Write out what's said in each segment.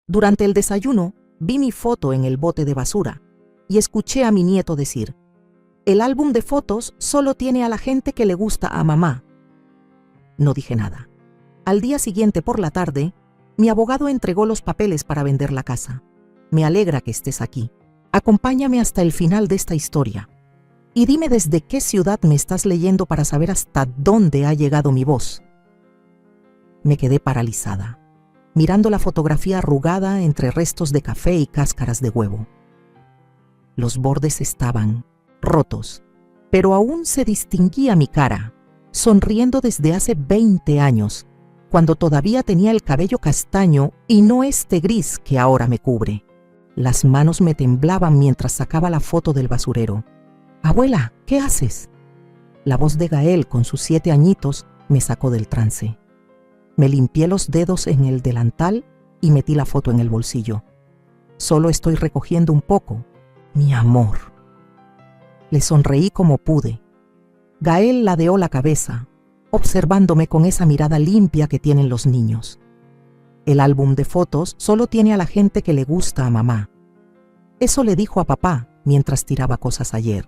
Durante el desayuno, vi mi foto en el bote de basura y escuché a mi nieto decir: «El álbum de fotos solo tiene a la gente que le gusta a mamá». No dije nada. Al día siguiente por la tarde, mi abogado entregó los papeles para vender la casa. Me alegra que estés aquí. Acompáñame hasta el final de esta historia. Y dime desde qué ciudad me estás leyendo para saber hasta dónde ha llegado mi voz. Me quedé paralizada, mirando la fotografía arrugada entre restos de café y cáscaras de huevo. Los bordes estaban rotos, pero aún se distinguía mi cara, sonriendo desde hace 20 años, cuando todavía tenía el cabello castaño y no este gris que ahora me cubre. Las manos me temblaban mientras sacaba la foto del basurero. «Abuela, ¿qué haces?». La voz de Gael, con sus 7 añitos, me sacó del trance. Me limpié los dedos en el delantal y metí la foto en el bolsillo. «Solo estoy recogiendo un poco, mi amor». Le sonreí como pude. Gael ladeó la cabeza, observándome con esa mirada limpia que tienen los niños. «El álbum de fotos solo tiene a la gente que le gusta a mamá». Eso le dijo a papá mientras tiraba cosas ayer.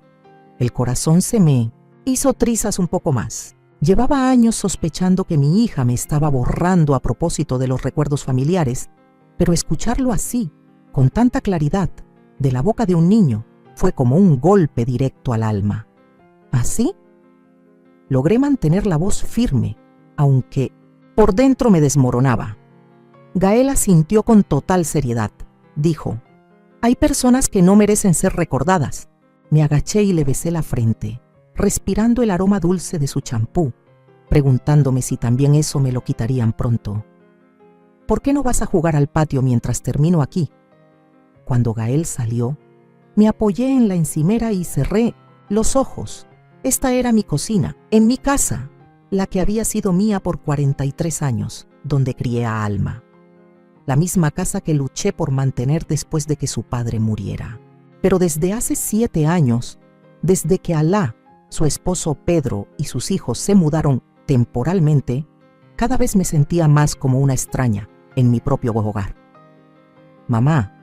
El corazón se me hizo trizas un poco más. Llevaba años sospechando que mi hija me estaba borrando a propósito de los recuerdos familiares, pero escucharlo así, con tanta claridad, de la boca de un niño, fue como un golpe directo al alma. ¿Así? Logré mantener la voz firme, aunque por dentro me desmoronaba. Gael asintió con total seriedad. Dijo: «Hay personas que no merecen ser recordadas». Me agaché y le besé la frente, respirando el aroma dulce de su champú, preguntándome si también eso me lo quitarían pronto. «¿Por qué no vas a jugar al patio mientras termino aquí?». Cuando Gael salió, me apoyé en la encimera y cerré los ojos. Esta era mi cocina, en mi casa, la que había sido mía por 43 años, donde crié a Alma. La misma casa que luché por mantener después de que su padre muriera. Pero desde hace 7 años, desde que Alá, su esposo Pedro y sus hijos se mudaron temporalmente, cada vez me sentía más como una extraña en mi propio hogar. «Mamá,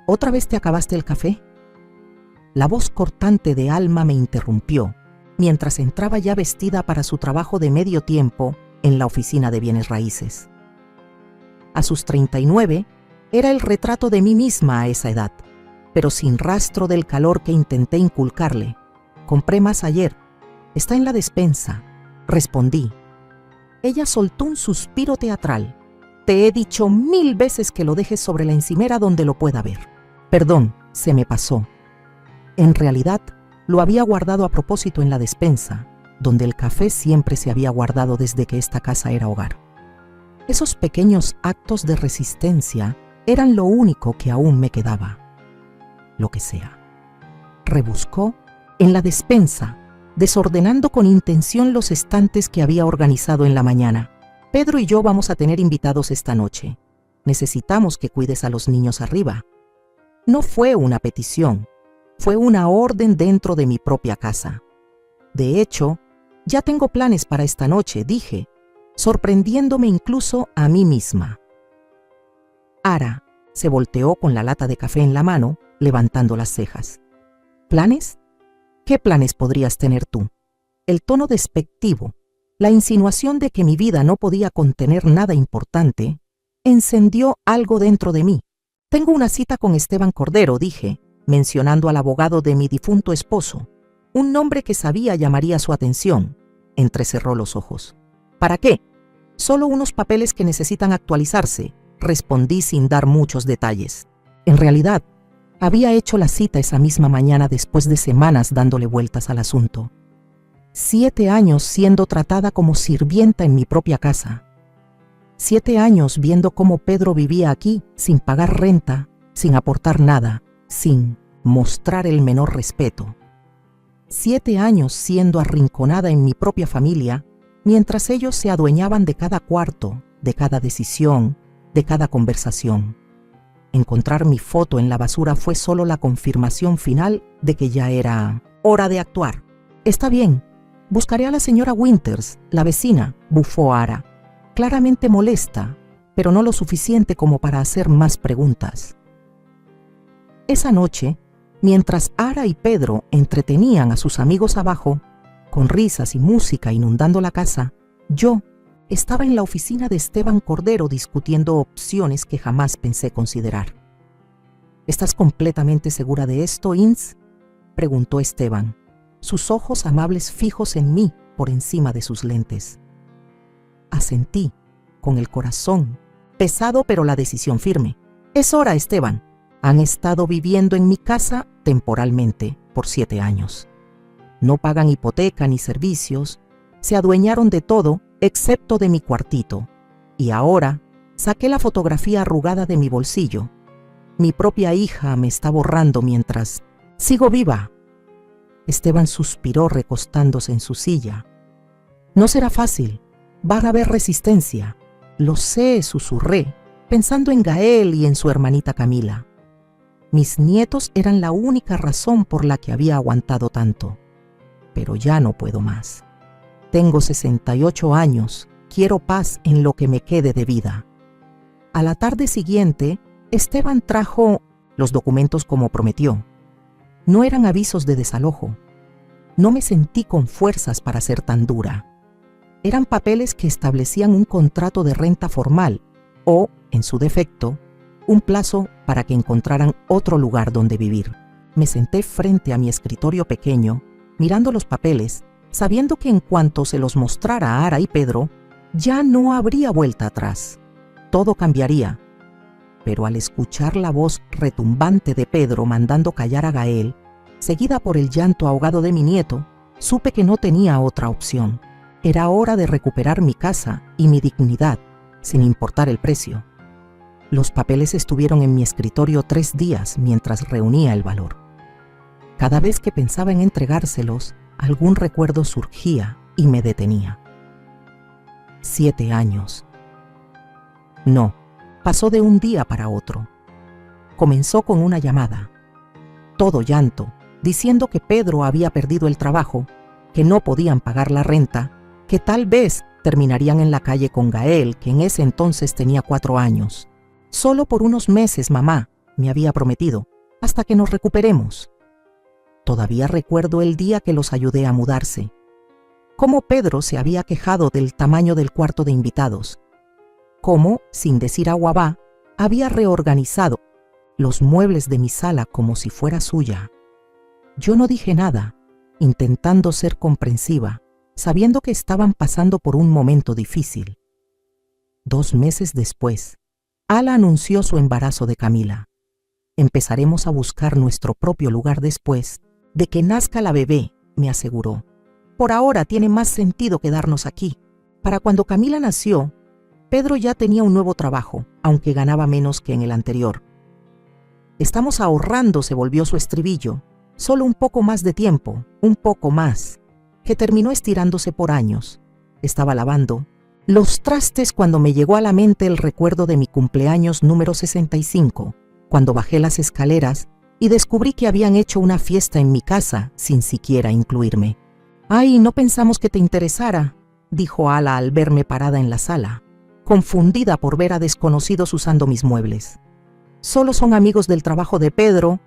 ¿otra vez te acabaste el café?». La voz cortante de Alma me interrumpió mientras entraba ya vestida para su trabajo de medio tiempo en la oficina de bienes raíces. A sus 39, era el retrato de mí misma a esa edad, pero sin rastro del calor que intenté inculcarle. «Compré más ayer. Está en la despensa», respondí. Ella soltó un suspiro teatral. «Te he dicho 1000 veces que lo dejes sobre la encimera donde lo pueda ver». «Perdón, se me pasó». En realidad, lo había guardado a propósito en la despensa, donde el café siempre se había guardado desde que esta casa era hogar. Esos pequeños actos de resistencia eran lo único que aún me quedaba. Lo que sea. Rebuscó en la despensa, desordenando con intención los estantes que había organizado en la mañana. «Pedro y yo vamos a tener invitados esta noche. Necesitamos que cuides a los niños arriba». No fue una petición, fue una orden dentro de mi propia casa. «De hecho, ya tengo planes para esta noche», dije, sorprendiéndome incluso a mí misma. Ara se volteó con la lata de café en la mano, levantando las cejas. «¿Planes? ¿Qué planes podrías tener tú?». El tono despectivo, la insinuación de que mi vida no podía contener nada importante, encendió algo dentro de mí. «Tengo una cita con Esteban Cordero», dije, mencionando al abogado de mi difunto esposo, un nombre que sabía llamaría su atención. Entrecerró los ojos. «¿Para qué?». «Solo unos papeles que necesitan actualizarse», respondí sin dar muchos detalles. En realidad, había hecho la cita esa misma mañana después de semanas dándole vueltas al asunto. 7 años siendo tratada como sirvienta en mi propia casa. 7 años viendo cómo Pedro vivía aquí sin pagar renta, sin aportar nada, sin mostrar el menor respeto. 7 años siendo arrinconada en mi propia familia, mientras ellos se adueñaban de cada cuarto, de cada decisión, de cada conversación. Encontrar mi foto en la basura fue solo la confirmación final de que ya era hora de actuar. «Está bien, buscaré a la señora Winters, la vecina», bufó Ara, claramente molesta, pero no lo suficiente como para hacer más preguntas. Esa noche, mientras Ara y Pedro entretenían a sus amigos abajo, con risas y música inundando la casa, yo estaba en la oficina de Esteban Cordero discutiendo opciones que jamás pensé considerar. ¿Estás completamente segura de esto, Ins?, preguntó Esteban, sus ojos amables fijos en mí por encima de sus lentes. Asentí, con el corazón pesado pero la decisión firme. Es hora, Esteban. Han estado viviendo en mi casa temporalmente por 7 años. No pagan hipoteca ni servicios, se adueñaron de todo excepto de mi cuartito. Y ahora saqué la fotografía arrugada de mi bolsillo. Mi propia hija me está borrando mientras sigo viva. Esteban suspiró recostándose en su silla. No será fácil, va a haber resistencia. Lo sé, susurré, pensando en Gael y en su hermanita Camila. Mis nietos eran la única razón por la que había aguantado tanto. Pero ya no puedo más. Tengo 68 años, quiero paz en lo que me quede de vida. A la tarde siguiente, Esteban trajo los documentos como prometió. No eran avisos de desalojo. No me sentí con fuerzas para ser tan dura. Eran papeles que establecían un contrato de renta formal o, en su defecto, un plazo para que encontraran otro lugar donde vivir. Me senté frente a mi escritorio pequeño, mirando los papeles, sabiendo que en cuanto se los mostrara a Ara y Pedro, ya no habría vuelta atrás. Todo cambiaría. Pero al escuchar la voz retumbante de Pedro mandando callar a Gael, seguida por el llanto ahogado de mi nieto, supe que no tenía otra opción. Era hora de recuperar mi casa y mi dignidad, sin importar el precio. Los papeles estuvieron en mi escritorio 3 días mientras reunía el valor. Cada vez que pensaba en entregárselos, algún recuerdo surgía y me detenía. 7 años. No, pasó de un día para otro. Comenzó con una llamada. Todo llanto, diciendo que Pedro había perdido el trabajo, que no podían pagar la renta, que tal vez terminarían en la calle con Gael, que en ese entonces tenía 4 años. Solo por unos meses, mamá, me había prometido, hasta que nos recuperemos. Todavía recuerdo el día que los ayudé a mudarse. Cómo Pedro se había quejado del tamaño del cuarto de invitados. Cómo, sin decir agua va, había reorganizado los muebles de mi sala como si fuera suya. Yo no dije nada, intentando ser comprensiva, sabiendo que estaban pasando por un momento difícil. 2 meses después, Ala anunció su embarazo de Camila. Empezaremos a buscar nuestro propio lugar después de que nazca la bebé, me aseguró. Por ahora tiene más sentido quedarnos aquí. Para cuando Camila nació, Pedro ya tenía un nuevo trabajo, aunque ganaba menos que en el anterior. Estamos ahorrando, se volvió su estribillo. Solo un poco más de tiempo, un poco más, que terminó estirándose por años. Estaba lavando los trastes cuando me llegó a la mente el recuerdo de mi cumpleaños número 65, cuando bajé las escaleras y descubrí que habían hecho una fiesta en mi casa sin siquiera incluirme. «Ay, no pensamos que te interesara», dijo Ala al verme parada en la sala, confundida por ver a desconocidos usando mis muebles. «Solo son amigos del trabajo de Pedro».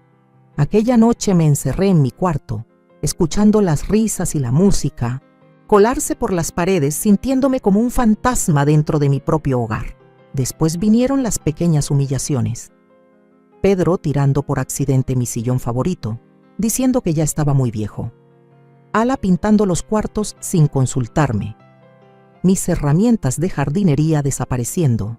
Aquella noche me encerré en mi cuarto, escuchando las risas y la música, colarse por las paredes, sintiéndome como un fantasma dentro de mi propio hogar. Después vinieron las pequeñas humillaciones. Pedro tirando por accidente mi sillón favorito, diciendo que ya estaba muy viejo. Ala pintando los cuartos sin consultarme. Mis herramientas de jardinería desapareciendo.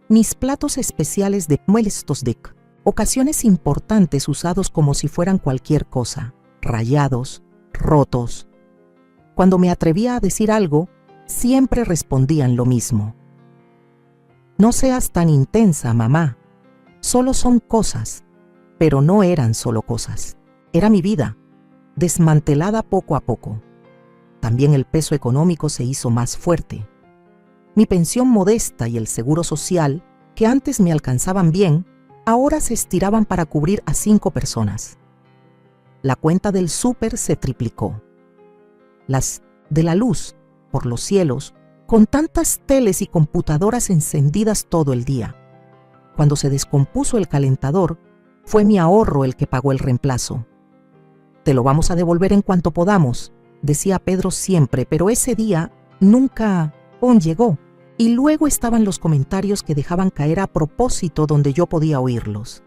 Mis platos especiales de Muelstosdick, ocasiones importantes usados como si fueran cualquier cosa, rayados, rotos. Cuando me atrevía a decir algo, siempre respondían lo mismo. «No seas tan intensa, mamá. Solo son cosas», pero no eran solo cosas. Era mi vida, desmantelada poco a poco. También el peso económico se hizo más fuerte. Mi pensión modesta y el seguro social, que antes me alcanzaban bien, ahora se estiraban para cubrir a 5 personas. La cuenta del súper se triplicó. Las de la luz, por los cielos, con tantas teles y computadoras encendidas todo el día. Cuando se descompuso el calentador, fue mi ahorro el que pagó el reemplazo. Te lo vamos a devolver en cuanto podamos, decía Pedro siempre, pero ese día nunca llegó. Y luego estaban los comentarios que dejaban caer a propósito donde yo podía oírlos.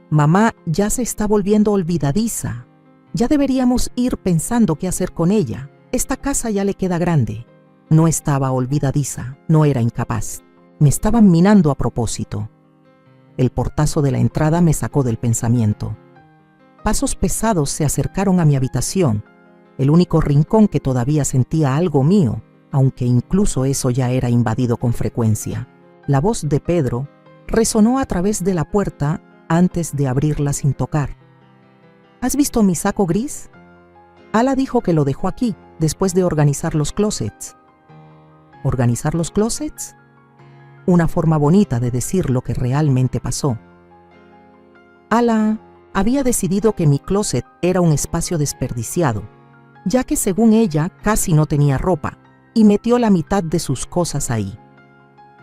Mamá ya se está volviendo olvidadiza. Ya deberíamos ir pensando qué hacer con ella. Esta casa ya le queda grande. No estaba olvidadiza, no era incapaz. Me estaban minando a propósito. El portazo de la entrada me sacó del pensamiento. Pasos pesados se acercaron a mi habitación, el único rincón que todavía sentía algo mío, aunque incluso eso ya era invadido con frecuencia. La voz de Pedro resonó a través de la puerta antes de abrirla sin tocar. ¿Has visto mi saco gris? Ala dijo que lo dejó aquí, después de organizar los closets. ¿Organizar los closets? Una forma bonita de decir lo que realmente pasó. Ala había decidido que mi closet era un espacio desperdiciado, ya que según ella casi no tenía ropa, y metió la mitad de sus cosas ahí.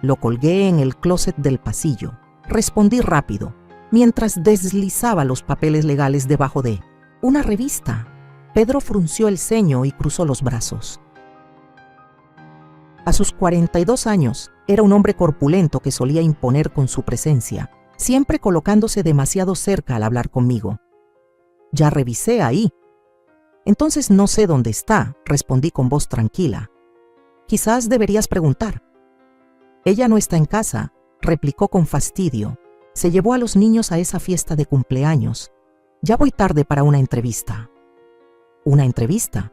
Lo colgué en el closet del pasillo. Respondí rápido, mientras deslizaba los papeles legales debajo de una revista. Pedro frunció el ceño y cruzó los brazos. A sus 42 años, era un hombre corpulento que solía imponer con su presencia, siempre colocándose demasiado cerca al hablar conmigo. Ya revisé ahí. Entonces no sé dónde está, respondí con voz tranquila. Quizás deberías preguntar. Ella no está en casa, replicó con fastidio. Se llevó a los niños a esa fiesta de cumpleaños. Ya voy tarde para una entrevista. ¿Una entrevista?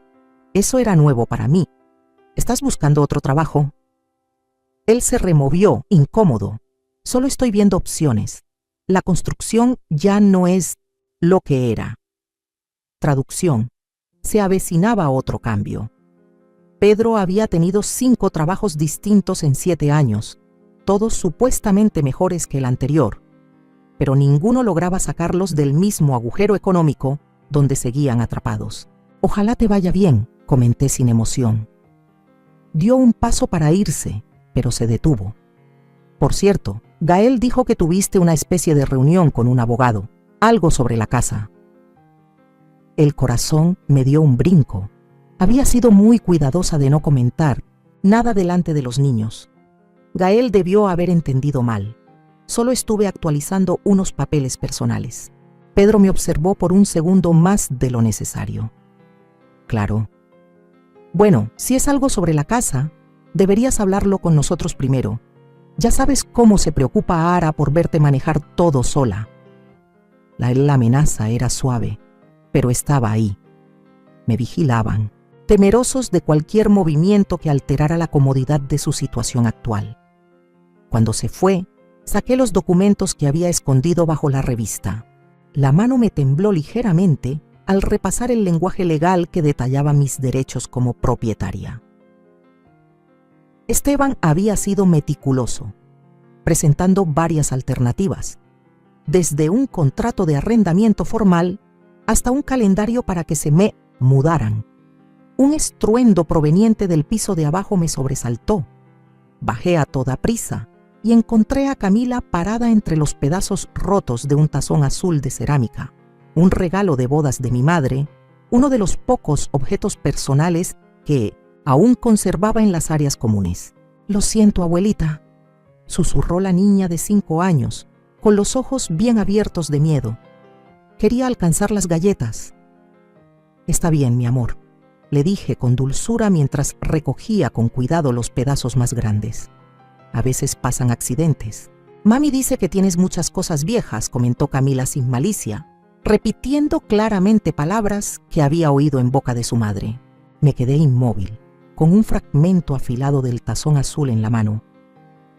Eso era nuevo para mí. ¿Estás buscando otro trabajo? Él se removió, incómodo. Solo estoy viendo opciones. La construcción ya no es lo que era. Traducción. Se avecinaba otro cambio. Pedro había tenido 5 trabajos distintos en 7 años, todos supuestamente mejores que el anterior, pero ninguno lograba sacarlos del mismo agujero económico donde seguían atrapados. Ojalá te vaya bien, comenté sin emoción. Dio un paso para irse, pero se detuvo. Por cierto, Gael dijo que tuviste una especie de reunión con un abogado, algo sobre la casa. El corazón me dio un brinco. Había sido muy cuidadosa de no comentar nada delante de los niños. Gael debió haber entendido mal. Solo estuve actualizando unos papeles personales. Pedro me observó por un segundo más de lo necesario. Claro. Bueno, si es algo sobre la casa, deberías hablarlo con nosotros primero. Ya sabes cómo se preocupa Ara por verte manejar todo sola. La amenaza era suave, pero estaba ahí. Me vigilaban, temerosos de cualquier movimiento que alterara la comodidad de su situación actual. Cuando se fue, saqué los documentos que había escondido bajo la revista. La mano me tembló ligeramente al repasar el lenguaje legal que detallaba mis derechos como propietaria. Esteban había sido meticuloso, presentando varias alternativas, desde un contrato de arrendamiento formal hasta un calendario para que se me mudaran. Un estruendo proveniente del piso de abajo me sobresaltó. Bajé a toda prisa y encontré a Camila parada entre los pedazos rotos de un tazón azul de cerámica, un regalo de bodas de mi madre, uno de los pocos objetos personales que aún conservaba en las áreas comunes. «Lo siento, abuelita», susurró la niña de 5 años, con los ojos bien abiertos de miedo. Quería alcanzar las galletas. «Está bien, mi amor», le dije con dulzura mientras recogía con cuidado los pedazos más grandes. «A veces pasan accidentes». «Mami dice que tienes muchas cosas viejas», comentó Camila sin malicia, repitiendo claramente palabras que había oído en boca de su madre. Me quedé inmóvil, con un fragmento afilado del tazón azul en la mano.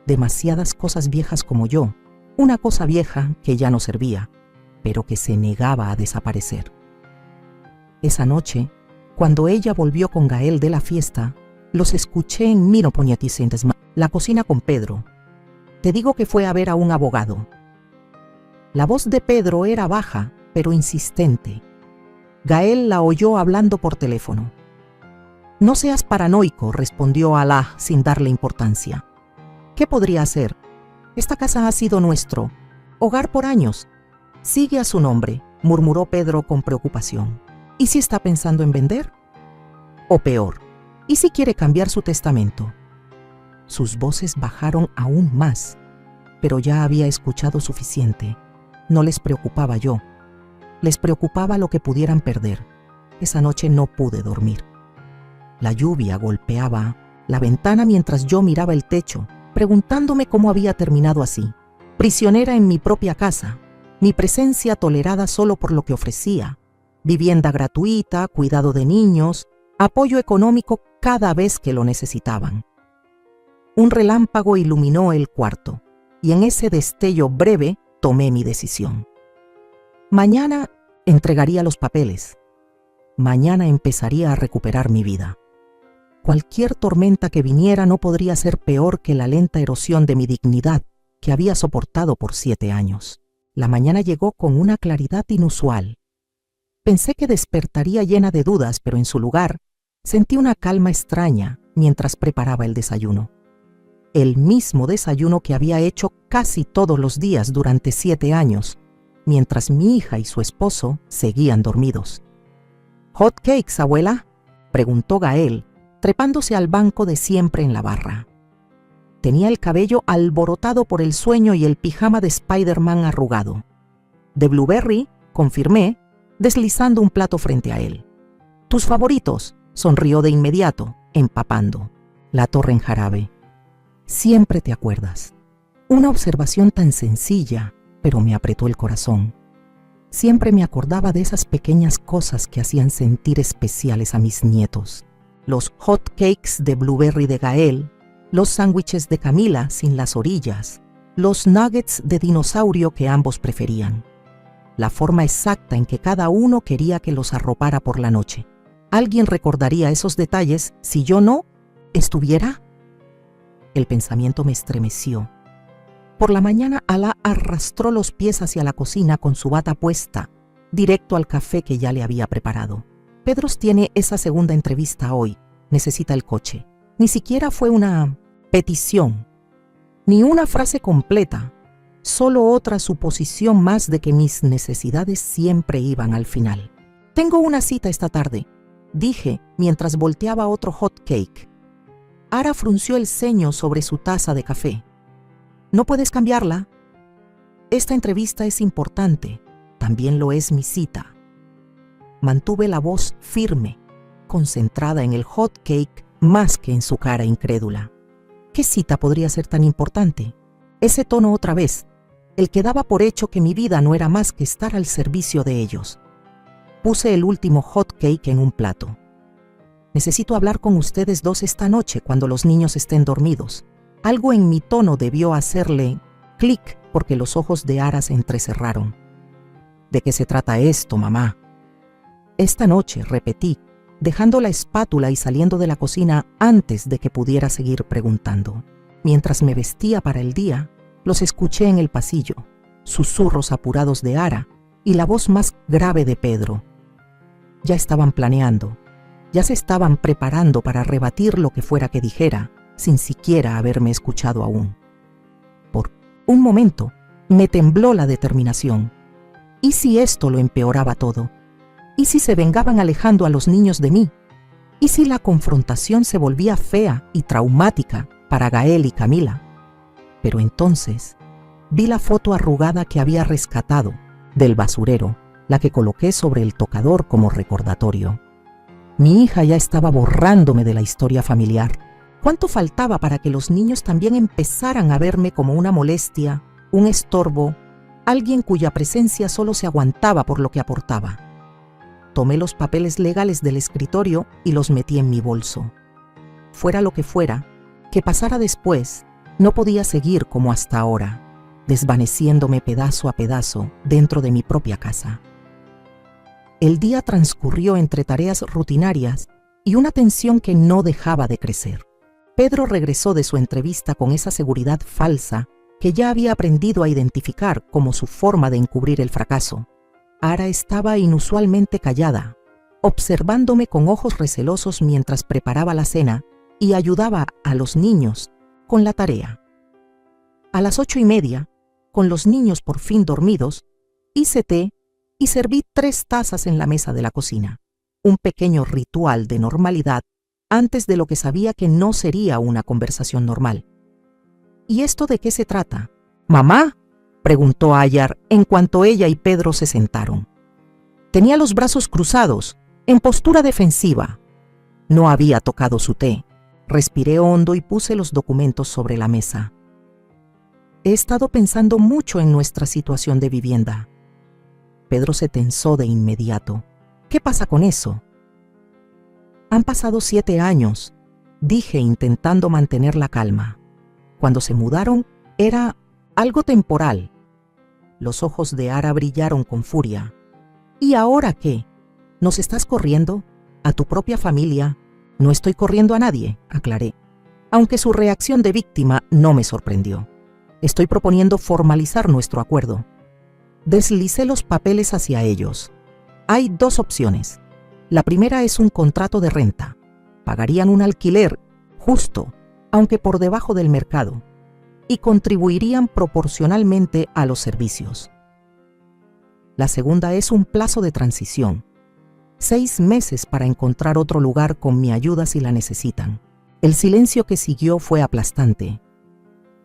Demasiadas cosas viejas como yo, una cosa vieja que ya no servía, pero que se negaba a desaparecer. Esa noche, cuando ella volvió con Gael de la fiesta, los escuché en la cocina con Pedro. Te digo que fue a ver a un abogado. La voz de Pedro era baja, pero insistente. Gael la oyó hablando por teléfono. No seas paranoico, respondió Alá sin darle importancia. ¿Qué podría hacer? Esta casa ha sido nuestro hogar por años. Sigue a su nombre, murmuró Pedro con preocupación. ¿Y si está pensando en vender? O peor, ¿y si quiere cambiar su testamento? Sus voces bajaron aún más, pero ya había escuchado suficiente. No les preocupaba yo. Les preocupaba lo que pudieran perder. Esa noche no pude dormir. La lluvia golpeaba la ventana mientras yo miraba el techo, preguntándome cómo había terminado así. Prisionera en mi propia casa, mi presencia tolerada solo por lo que ofrecía, vivienda gratuita, cuidado de niños, apoyo económico cada vez que lo necesitaban. Un relámpago iluminó el cuarto, y en ese destello breve tomé mi decisión. Mañana entregaría los papeles. Mañana empezaría a recuperar mi vida. Cualquier tormenta que viniera no podría ser peor que la lenta erosión de mi dignidad que había soportado por 7 años. La mañana llegó con una claridad inusual. Pensé que despertaría llena de dudas, pero en su lugar sentí una calma extraña mientras preparaba el desayuno. El mismo desayuno que había hecho casi todos los días durante 7 años, mientras mi hija y su esposo seguían dormidos. «¿Hot cakes, abuela?», preguntó Gael, trepándose al banco de siempre en la barra. Tenía el cabello alborotado por el sueño y el pijama de Spider-Man arrugado. «De blueberry», confirmé, deslizando un plato frente a él. «¿Tus favoritos?», sonrió de inmediato, empapando. La torre en jarabe. Siempre te acuerdas. Una observación tan sencilla, pero me apretó el corazón. Siempre me acordaba de esas pequeñas cosas que hacían sentir especiales a mis nietos. Los hot cakes de blueberry de Gael, los sándwiches de Camila sin las orillas, los nuggets de dinosaurio que ambos preferían. La forma exacta en que cada uno quería que los arropara por la noche. ¿Alguien recordaría esos detalles si yo no estuviera? El pensamiento me estremeció. Por la mañana, Alá arrastró los pies hacia la cocina con su bata puesta, directo al café que ya le había preparado. Pedros tiene esa segunda entrevista hoy. Necesita el coche. Ni siquiera fue una petición, ni una frase completa, solo otra suposición más de que mis necesidades siempre iban al final. «Tengo una cita esta tarde», dije mientras volteaba otro hot cake. Ara frunció el ceño sobre su taza de café. «¿No puedes cambiarla? Esta entrevista es importante, también lo es mi cita». Mantuve la voz firme, concentrada en el hot cake más que en su cara incrédula. ¿Qué cita podría ser tan importante? Ese tono otra vez, el que daba por hecho que mi vida no era más que estar al servicio de ellos. Puse el último hot cake en un plato. «Necesito hablar con ustedes dos esta noche cuando los niños estén dormidos». Algo en mi tono debió hacerle clic porque los ojos de Ara se entrecerraron. «¿De qué se trata esto, mamá?». «Esta noche», repetí, dejando la espátula y saliendo de la cocina antes de que pudiera seguir preguntando. Mientras me vestía para el día, los escuché en el pasillo, susurros apurados de Ara y la voz más grave de Pedro. Ya estaban planeando, ya se estaban preparando para rebatir lo que fuera que dijera, sin siquiera haberme escuchado aún. Por un momento, me tembló la determinación. ¿Y si esto lo empeoraba todo? ¿Y si se vengaban alejando a los niños de mí? ¿Y si la confrontación se volvía fea y traumática para Gael y Camila? Pero entonces vi la foto arrugada que había rescatado del basurero, la que coloqué sobre el tocador como recordatorio. Mi hija ya estaba borrándome de la historia familiar. ¿Cuánto faltaba para que los niños también empezaran a verme como una molestia, un estorbo, alguien cuya presencia solo se aguantaba por lo que aportaba? Tomé los papeles legales del escritorio y los metí en mi bolso. Fuera lo que fuera, que pasara después, no podía seguir como hasta ahora, desvaneciéndome pedazo a pedazo dentro de mi propia casa. El día transcurrió entre tareas rutinarias y una tensión que no dejaba de crecer. Pedro regresó de su entrevista con esa seguridad falsa que ya había aprendido a identificar como su forma de encubrir el fracaso. Ara estaba inusualmente callada, observándome con ojos recelosos mientras preparaba la cena y ayudaba a los niños con la tarea. A las 8:30, con los niños por fin dormidos, hice té y serví 3 tazas en la mesa de la cocina, un pequeño ritual de normalidad antes de lo que sabía que no sería una conversación normal. ¿Y esto de qué se trata? «¿Mamá?», preguntó Ayar en cuanto ella y Pedro se sentaron. Tenía los brazos cruzados, en postura defensiva. No había tocado su té. Respiré hondo y puse los documentos sobre la mesa. He estado pensando mucho en nuestra situación de vivienda. Pedro se tensó de inmediato. ¿Qué pasa con eso? Han pasado 7 años, dije intentando mantener la calma. Cuando se mudaron era algo temporal. Los ojos de Ara brillaron con furia. ¿Y ahora qué? ¿Nos estás corriendo? ¿A tu propia familia? No estoy corriendo a nadie, aclaré, aunque su reacción de víctima no me sorprendió. Estoy proponiendo formalizar nuestro acuerdo. Deslicé los papeles hacia ellos. Hay 2 opciones. La primera es un contrato de renta. Pagarían un alquiler justo, aunque por debajo del mercado, y contribuirían proporcionalmente a los servicios. La segunda es un plazo de transición. 6 meses para encontrar otro lugar con mi ayuda si la necesitan. El silencio que siguió fue aplastante.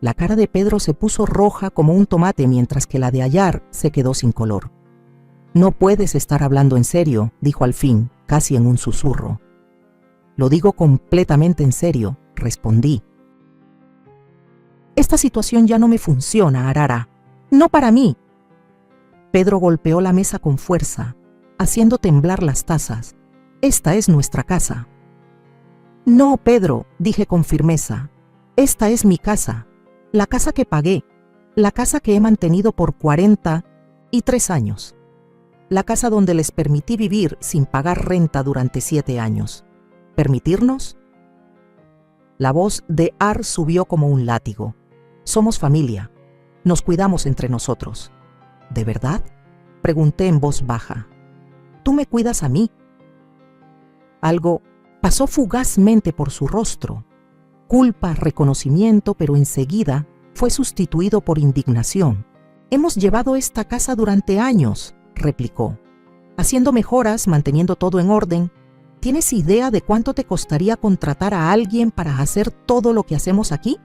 La cara de Pedro se puso roja como un tomate mientras que la de Ayar se quedó sin color. «No puedes estar hablando en serio», dijo al fin, casi en un susurro. «Lo digo completamente en serio», respondí. «Esta situación ya no me funciona, Arara. No para mí». Pedro golpeó la mesa con fuerza, haciendo temblar las tazas. «Esta es nuestra casa». «No, Pedro», dije con firmeza. «Esta es mi casa, la casa que pagué, la casa que he mantenido por 43 años, la casa donde les permití vivir sin pagar renta durante 7 años. ¿Permitirnos?». La voz de Ar subió como un látigo. «Somos familia. Nos cuidamos entre nosotros». «¿De verdad?», pregunté en voz baja. «¿Tú me cuidas a mí?». Algo pasó fugazmente por su rostro. Culpa, reconocimiento, pero enseguida fue sustituido por indignación. «Hemos llevado esta casa durante años», replicó, «haciendo mejoras, manteniendo todo en orden. ¿Tienes idea de cuánto te costaría contratar a alguien para hacer todo lo que hacemos aquí?».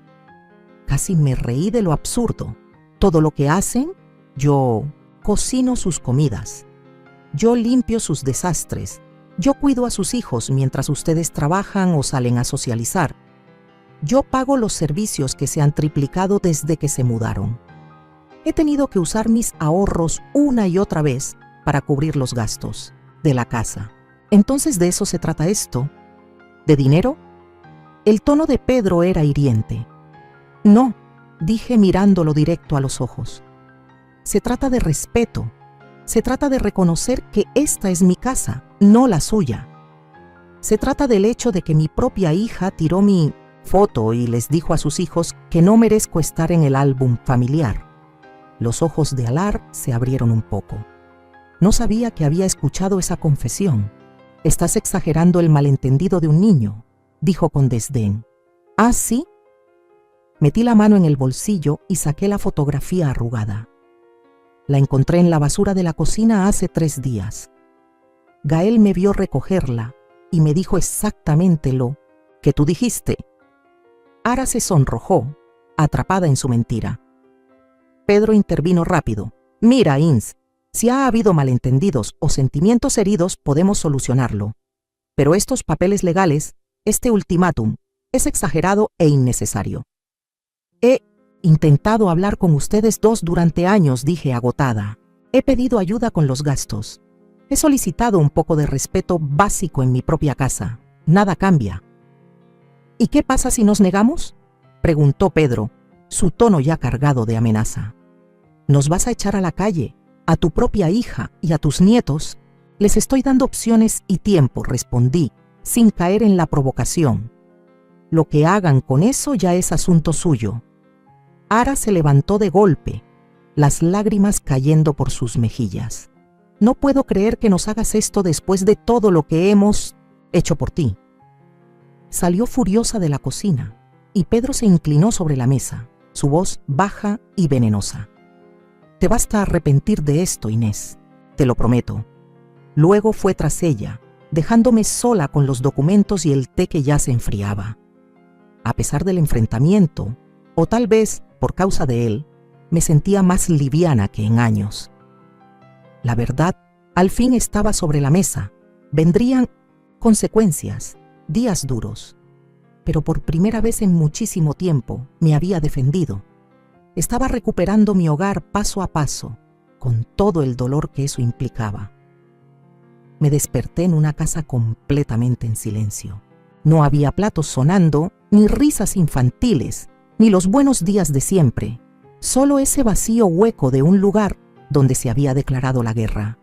Casi me reí de lo absurdo. «¿Todo lo que hacen?». «Yo cocino sus comidas. Yo limpio sus desastres. Yo cuido a sus hijos mientras ustedes trabajan o salen a socializar. Yo pago los servicios que se han triplicado desde que se mudaron. He tenido que usar mis ahorros una y otra vez para cubrir los gastos de la casa. Entonces, ¿de eso se trata esto? ¿De dinero?». El tono de Pedro era hiriente. «No», dije mirándolo directo a los ojos. «Se trata de respeto. Se trata de reconocer que esta es mi casa, no la suya. Se trata del hecho de que mi propia hija tiró mi foto y les dijo a sus hijos que no merezco estar en el álbum familiar». Los ojos de Alar se abrieron un poco. No sabía que había escuchado esa confesión. «Estás exagerando el malentendido de un niño», dijo con desdén. «¿Ah, sí?». Metí la mano en el bolsillo y saqué la fotografía arrugada. La encontré en la basura de la cocina hace 3 días. Gael me vio recogerla y me dijo exactamente lo que tú dijiste. Ara se sonrojó, atrapada en su mentira. Pedro intervino rápido. «Mira, Ins, si ha habido malentendidos o sentimientos heridos, podemos solucionarlo. Pero estos papeles legales, este ultimátum, es exagerado e innecesario. He intentado hablar con ustedes 2 durante años», dije agotada. «He pedido ayuda con los gastos. He solicitado un poco de respeto básico en mi propia casa. Nada cambia». «¿Y qué pasa si nos negamos?», preguntó Pedro, su tono ya cargado de amenaza. «¿Nos vas a echar a la calle, a tu propia hija y a tus nietos?». «Les estoy dando opciones y tiempo», respondí, sin caer en la provocación. «Lo que hagan con eso ya es asunto suyo». Ara se levantó de golpe, las lágrimas cayendo por sus mejillas. No puedo creer que nos hagas esto después de todo lo que hemos hecho por ti. Salió furiosa de la cocina y Pedro se inclinó sobre la mesa, su voz baja y venenosa. Te basta arrepentir de esto, Inés, te lo prometo. Luego fue tras ella, dejándome sola con los documentos y el té que ya se enfriaba. A pesar del enfrentamiento, o tal vez por causa de él, me sentía más liviana que en años. La verdad, al fin estaba sobre la mesa. Vendrían consecuencias, días duros. Pero por primera vez en muchísimo tiempo me había defendido. Estaba recuperando mi hogar paso a paso, con todo el dolor que eso implicaba. Me desperté en una casa completamente en silencio. No había platos sonando, ni risas infantiles, ni los buenos días de siempre. Solo ese vacío hueco de un lugar donde se había declarado la guerra.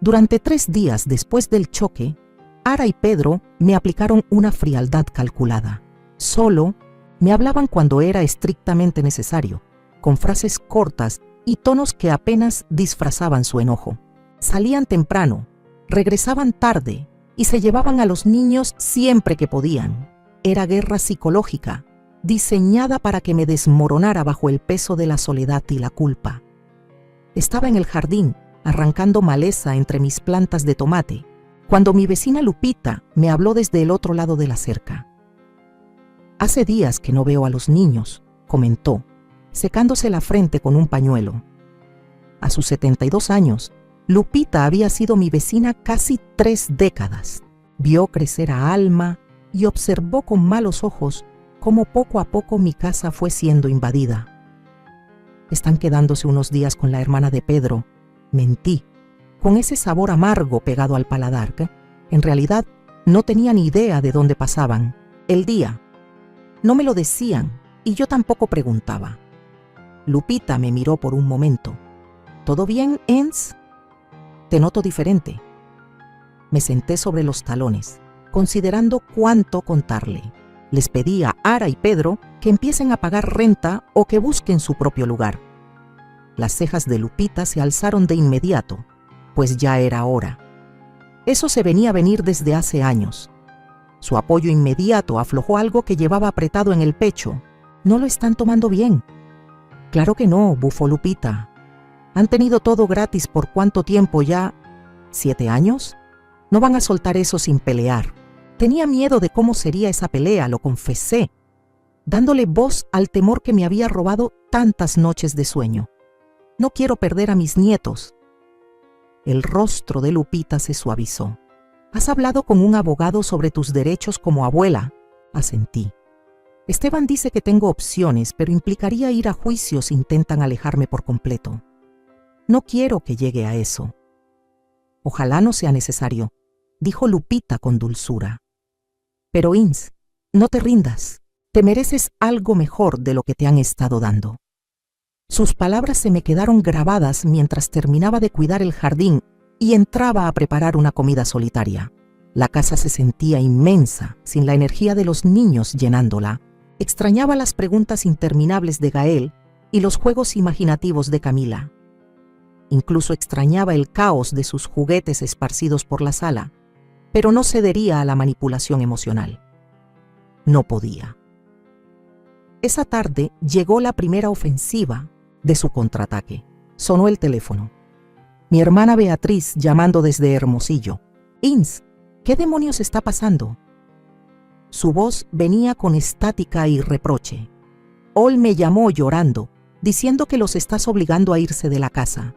Durante 3 días después del choque, Ara y Pedro me aplicaron una frialdad calculada. Solo me hablaban cuando era estrictamente necesario, con frases cortas y tonos que apenas disfrazaban su enojo. Salían temprano, regresaban tarde y se llevaban a los niños siempre que podían. Era guerra psicológica, diseñada para que me desmoronara bajo el peso de la soledad y la culpa. Estaba en el jardín, arrancando maleza entre mis plantas de tomate, cuando mi vecina Lupita me habló desde el otro lado de la cerca. Hace días que no veo a los niños, comentó, secándose la frente con un pañuelo. A sus 72 años, Lupita había sido mi vecina casi 3 décadas. Vio crecer a Alma y observó con malos ojos cómo poco a poco mi casa fue siendo invadida. Están quedándose unos días con la hermana de Pedro. Mentí, con ese sabor amargo pegado al paladar, que, en realidad, no tenía ni idea de dónde pasaban. El día. No me lo decían y yo tampoco preguntaba. Lupita me miró por un momento. ¿Todo bien, Ens? Te noto diferente. Me senté sobre los talones, considerando cuánto contarle. Les pedí a Ara y Pedro que empiecen a pagar renta o que busquen su propio lugar. Las cejas de Lupita se alzaron de inmediato, pues ya era hora. Eso se venía a venir desde hace años. Su apoyo inmediato aflojó algo que llevaba apretado en el pecho. No lo están tomando bien. Claro que no, bufó Lupita. Han tenido todo gratis por ¿cuánto tiempo ya? ¿7 años? No van a soltar eso sin pelear. Tenía miedo de cómo sería esa pelea, lo confesé, dándole voz al temor que me había robado tantas noches de sueño. No quiero perder a mis nietos. El rostro de Lupita se suavizó. ¿Has hablado con un abogado sobre tus derechos como abuela? Asentí. Esteban dice que tengo opciones, pero implicaría ir a juicio si intentan alejarme por completo. No quiero que llegue a eso. Ojalá no sea necesario, dijo Lupita con dulzura. Pero Ins, no te rindas. Te mereces algo mejor de lo que te han estado dando. Sus palabras se me quedaron grabadas mientras terminaba de cuidar el jardín y entraba a preparar una comida solitaria. La casa se sentía inmensa, sin la energía de los niños llenándola. Extrañaba las preguntas interminables de Gael y los juegos imaginativos de Camila. Incluso extrañaba el caos de sus juguetes esparcidos por la sala, pero no cedería a la manipulación emocional. No podía. Esa tarde llegó la primera ofensiva de su contraataque. Sonó el teléfono. Mi hermana Beatriz llamando desde Hermosillo. Ins, ¿qué demonios está pasando? Su voz venía con estática y reproche. Ol me llamó llorando, diciendo que los estás obligando a irse de la casa.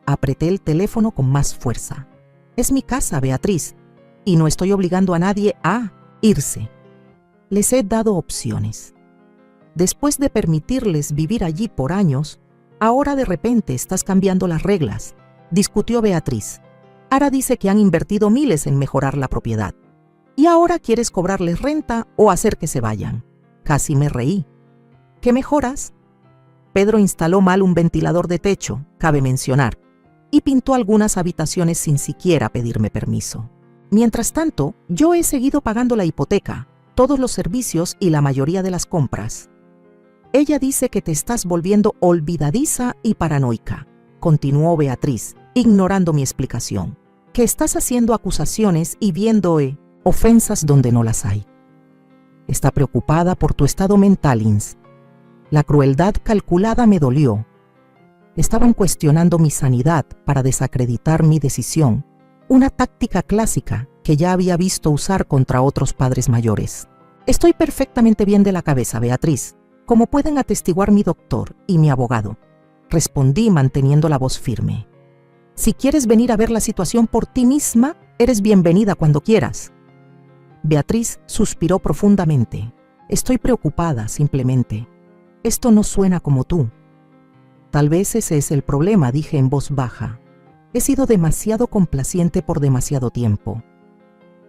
Apreté el teléfono con más fuerza. Es mi casa, Beatriz, y no estoy obligando a nadie a irse. Les he dado opciones. Después de permitirles vivir allí por años, ahora de repente estás cambiando las reglas, discutió Beatriz. Ara dice que han invertido miles en mejorar la propiedad. ¿Y ahora quieres cobrarles renta o hacer que se vayan? Casi me reí. ¿Qué mejoras? Pedro instaló mal un ventilador de techo, cabe mencionar, y pintó algunas habitaciones sin siquiera pedirme permiso. Mientras tanto, yo he seguido pagando la hipoteca, todos los servicios y la mayoría de las compras. Ella dice que te estás volviendo olvidadiza y paranoica, continuó Beatriz, ignorando mi explicación, que estás haciendo acusaciones y viendo ofensas donde no las hay. Está preocupada por tu estado mental, Ins. La crueldad calculada me dolió. Estaban cuestionando mi sanidad para desacreditar mi decisión, una táctica clásica que ya había visto usar contra otros padres mayores. Estoy perfectamente bien de la cabeza, Beatriz, como pueden atestiguar mi doctor y mi abogado, respondí manteniendo la voz firme. Si quieres venir a ver la situación por ti misma, eres bienvenida cuando quieras. Beatriz suspiró profundamente. Estoy preocupada, simplemente. Esto no suena como tú. Tal vez ese es el problema, dije en voz baja. He sido demasiado complaciente por demasiado tiempo.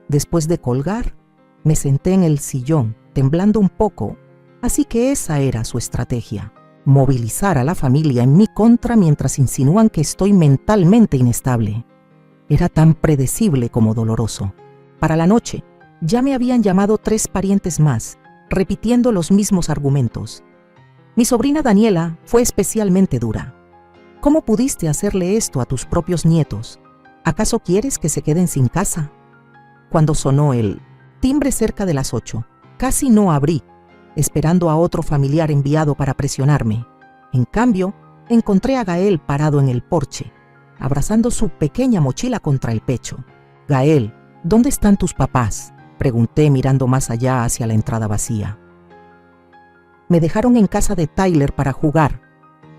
Después de colgar, me senté en el sillón, temblando un poco, así que esa era su estrategia. Movilizar a la familia en mi contra mientras insinúan que estoy mentalmente inestable. Era tan predecible como doloroso. Para la noche, ya me habían llamado 3 parientes más, repitiendo los mismos argumentos. Mi sobrina Daniela fue especialmente dura. ¿Cómo pudiste hacerle esto a tus propios nietos? ¿Acaso quieres que se queden sin casa? Cuando sonó el timbre cerca de las 8, casi no abrí, esperando a otro familiar enviado para presionarme. En cambio, encontré a Gael parado en el porche, abrazando su pequeña mochila contra el pecho. Gael, ¿dónde están tus papás?, pregunté mirando más allá hacia la entrada vacía. Me dejaron en casa de Tyler para jugar,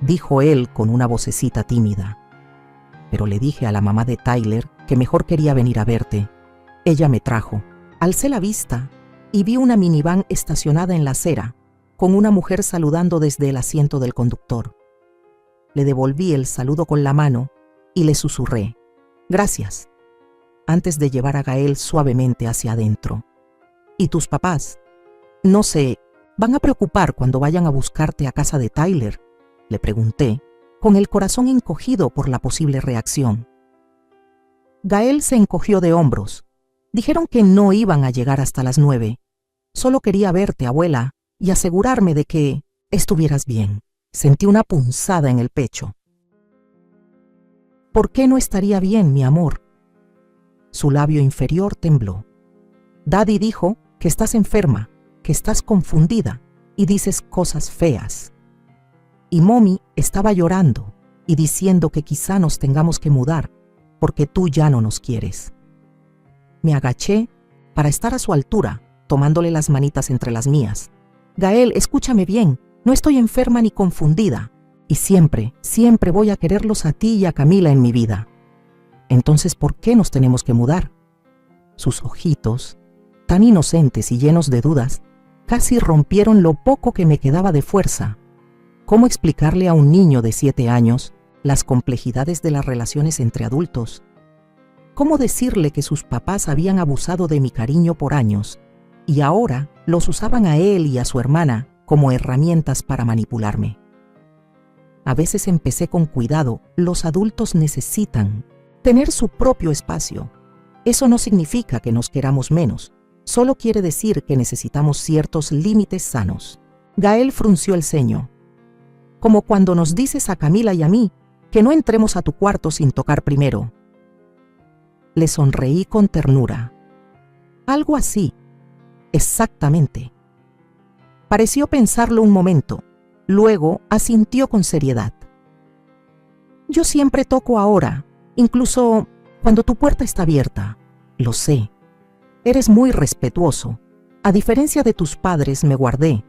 dijo él con una vocecita tímida. Pero le dije a la mamá de Tyler que mejor quería venir a verte. Ella me trajo. Alcé la vista y vi una minivan estacionada en la acera, con una mujer saludando desde el asiento del conductor. Le devolví el saludo con la mano y le susurré, «Gracias», antes de llevar a Gael suavemente hacia adentro. «¿Y tus papás? No sé, ¿van a preocupar cuando vayan a buscarte a casa de Tyler?», le pregunté, con el corazón encogido por la posible reacción. Gael se encogió de hombros. Dijeron que no iban a llegar hasta las 9. Solo quería verte, abuela, y asegurarme de que estuvieras bien. Sentí una punzada en el pecho. ¿Por qué no estaría bien, mi amor? Su labio inferior tembló. Daddy dijo que estás enferma, que estás confundida y dices cosas feas. Y Mommy estaba llorando y diciendo que quizá nos tengamos que mudar porque tú ya no nos quieres. Me agaché para estar a su altura, tomándole las manitas entre las mías. Gael, escúchame bien, no estoy enferma ni confundida, y siempre, siempre voy a quererlos a ti y a Camila en mi vida. Entonces, ¿por qué nos tenemos que mudar? Sus ojitos, tan inocentes y llenos de dudas, casi rompieron lo poco que me quedaba de fuerza. ¿Cómo explicarle a un niño de 7 años las complejidades de las relaciones entre adultos? ¿Cómo decirle que sus papás habían abusado de mi cariño por años y ahora los usaban a él y a su hermana como herramientas para manipularme? A veces empecé con cuidado. Los adultos necesitan tener su propio espacio. Eso no significa que nos queramos menos. Solo quiere decir que necesitamos ciertos límites sanos. Gael frunció el ceño. Como cuando nos dices a Camila y a mí que no entremos a tu cuarto sin tocar primero. Le sonreí con ternura. Algo así. Exactamente. Pareció pensarlo un momento. Luego asintió con seriedad. Yo siempre toco ahora, incluso cuando tu puerta está abierta. Lo sé. Eres muy respetuoso. A diferencia de tus padres, me guardé.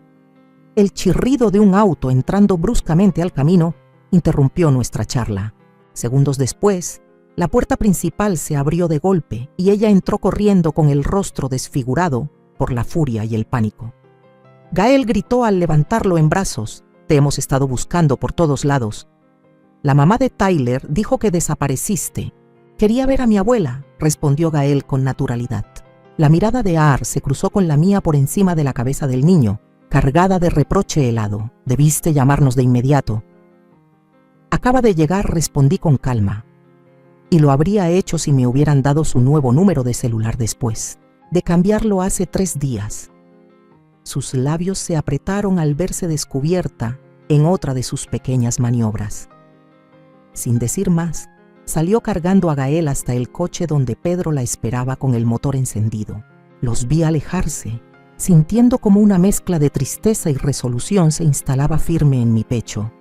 El chirrido de un auto entrando bruscamente al camino interrumpió nuestra charla. Segundos después, la puerta principal se abrió de golpe y ella entró corriendo con el rostro desfigurado por la furia y el pánico. Gael gritó al levantarlo en brazos, «Te hemos estado buscando por todos lados». La mamá de Tyler dijo que desapareciste. «Quería ver a mi abuela», respondió Gael con naturalidad. La mirada de Ar se cruzó con la mía por encima de la cabeza del niño, cargada de reproche helado. «Debiste llamarnos de inmediato». «Acaba de llegar», respondí con calma. Y lo habría hecho si me hubieran dado su nuevo número de celular después de cambiarlo hace 3 días. Sus labios se apretaron al verse descubierta en otra de sus pequeñas maniobras. Sin decir más, Salió cargando a Gael hasta el coche donde Pedro la esperaba con el motor encendido. Los vi alejarse, sintiendo como una mezcla de tristeza y resolución se instalaba firme en mi pecho.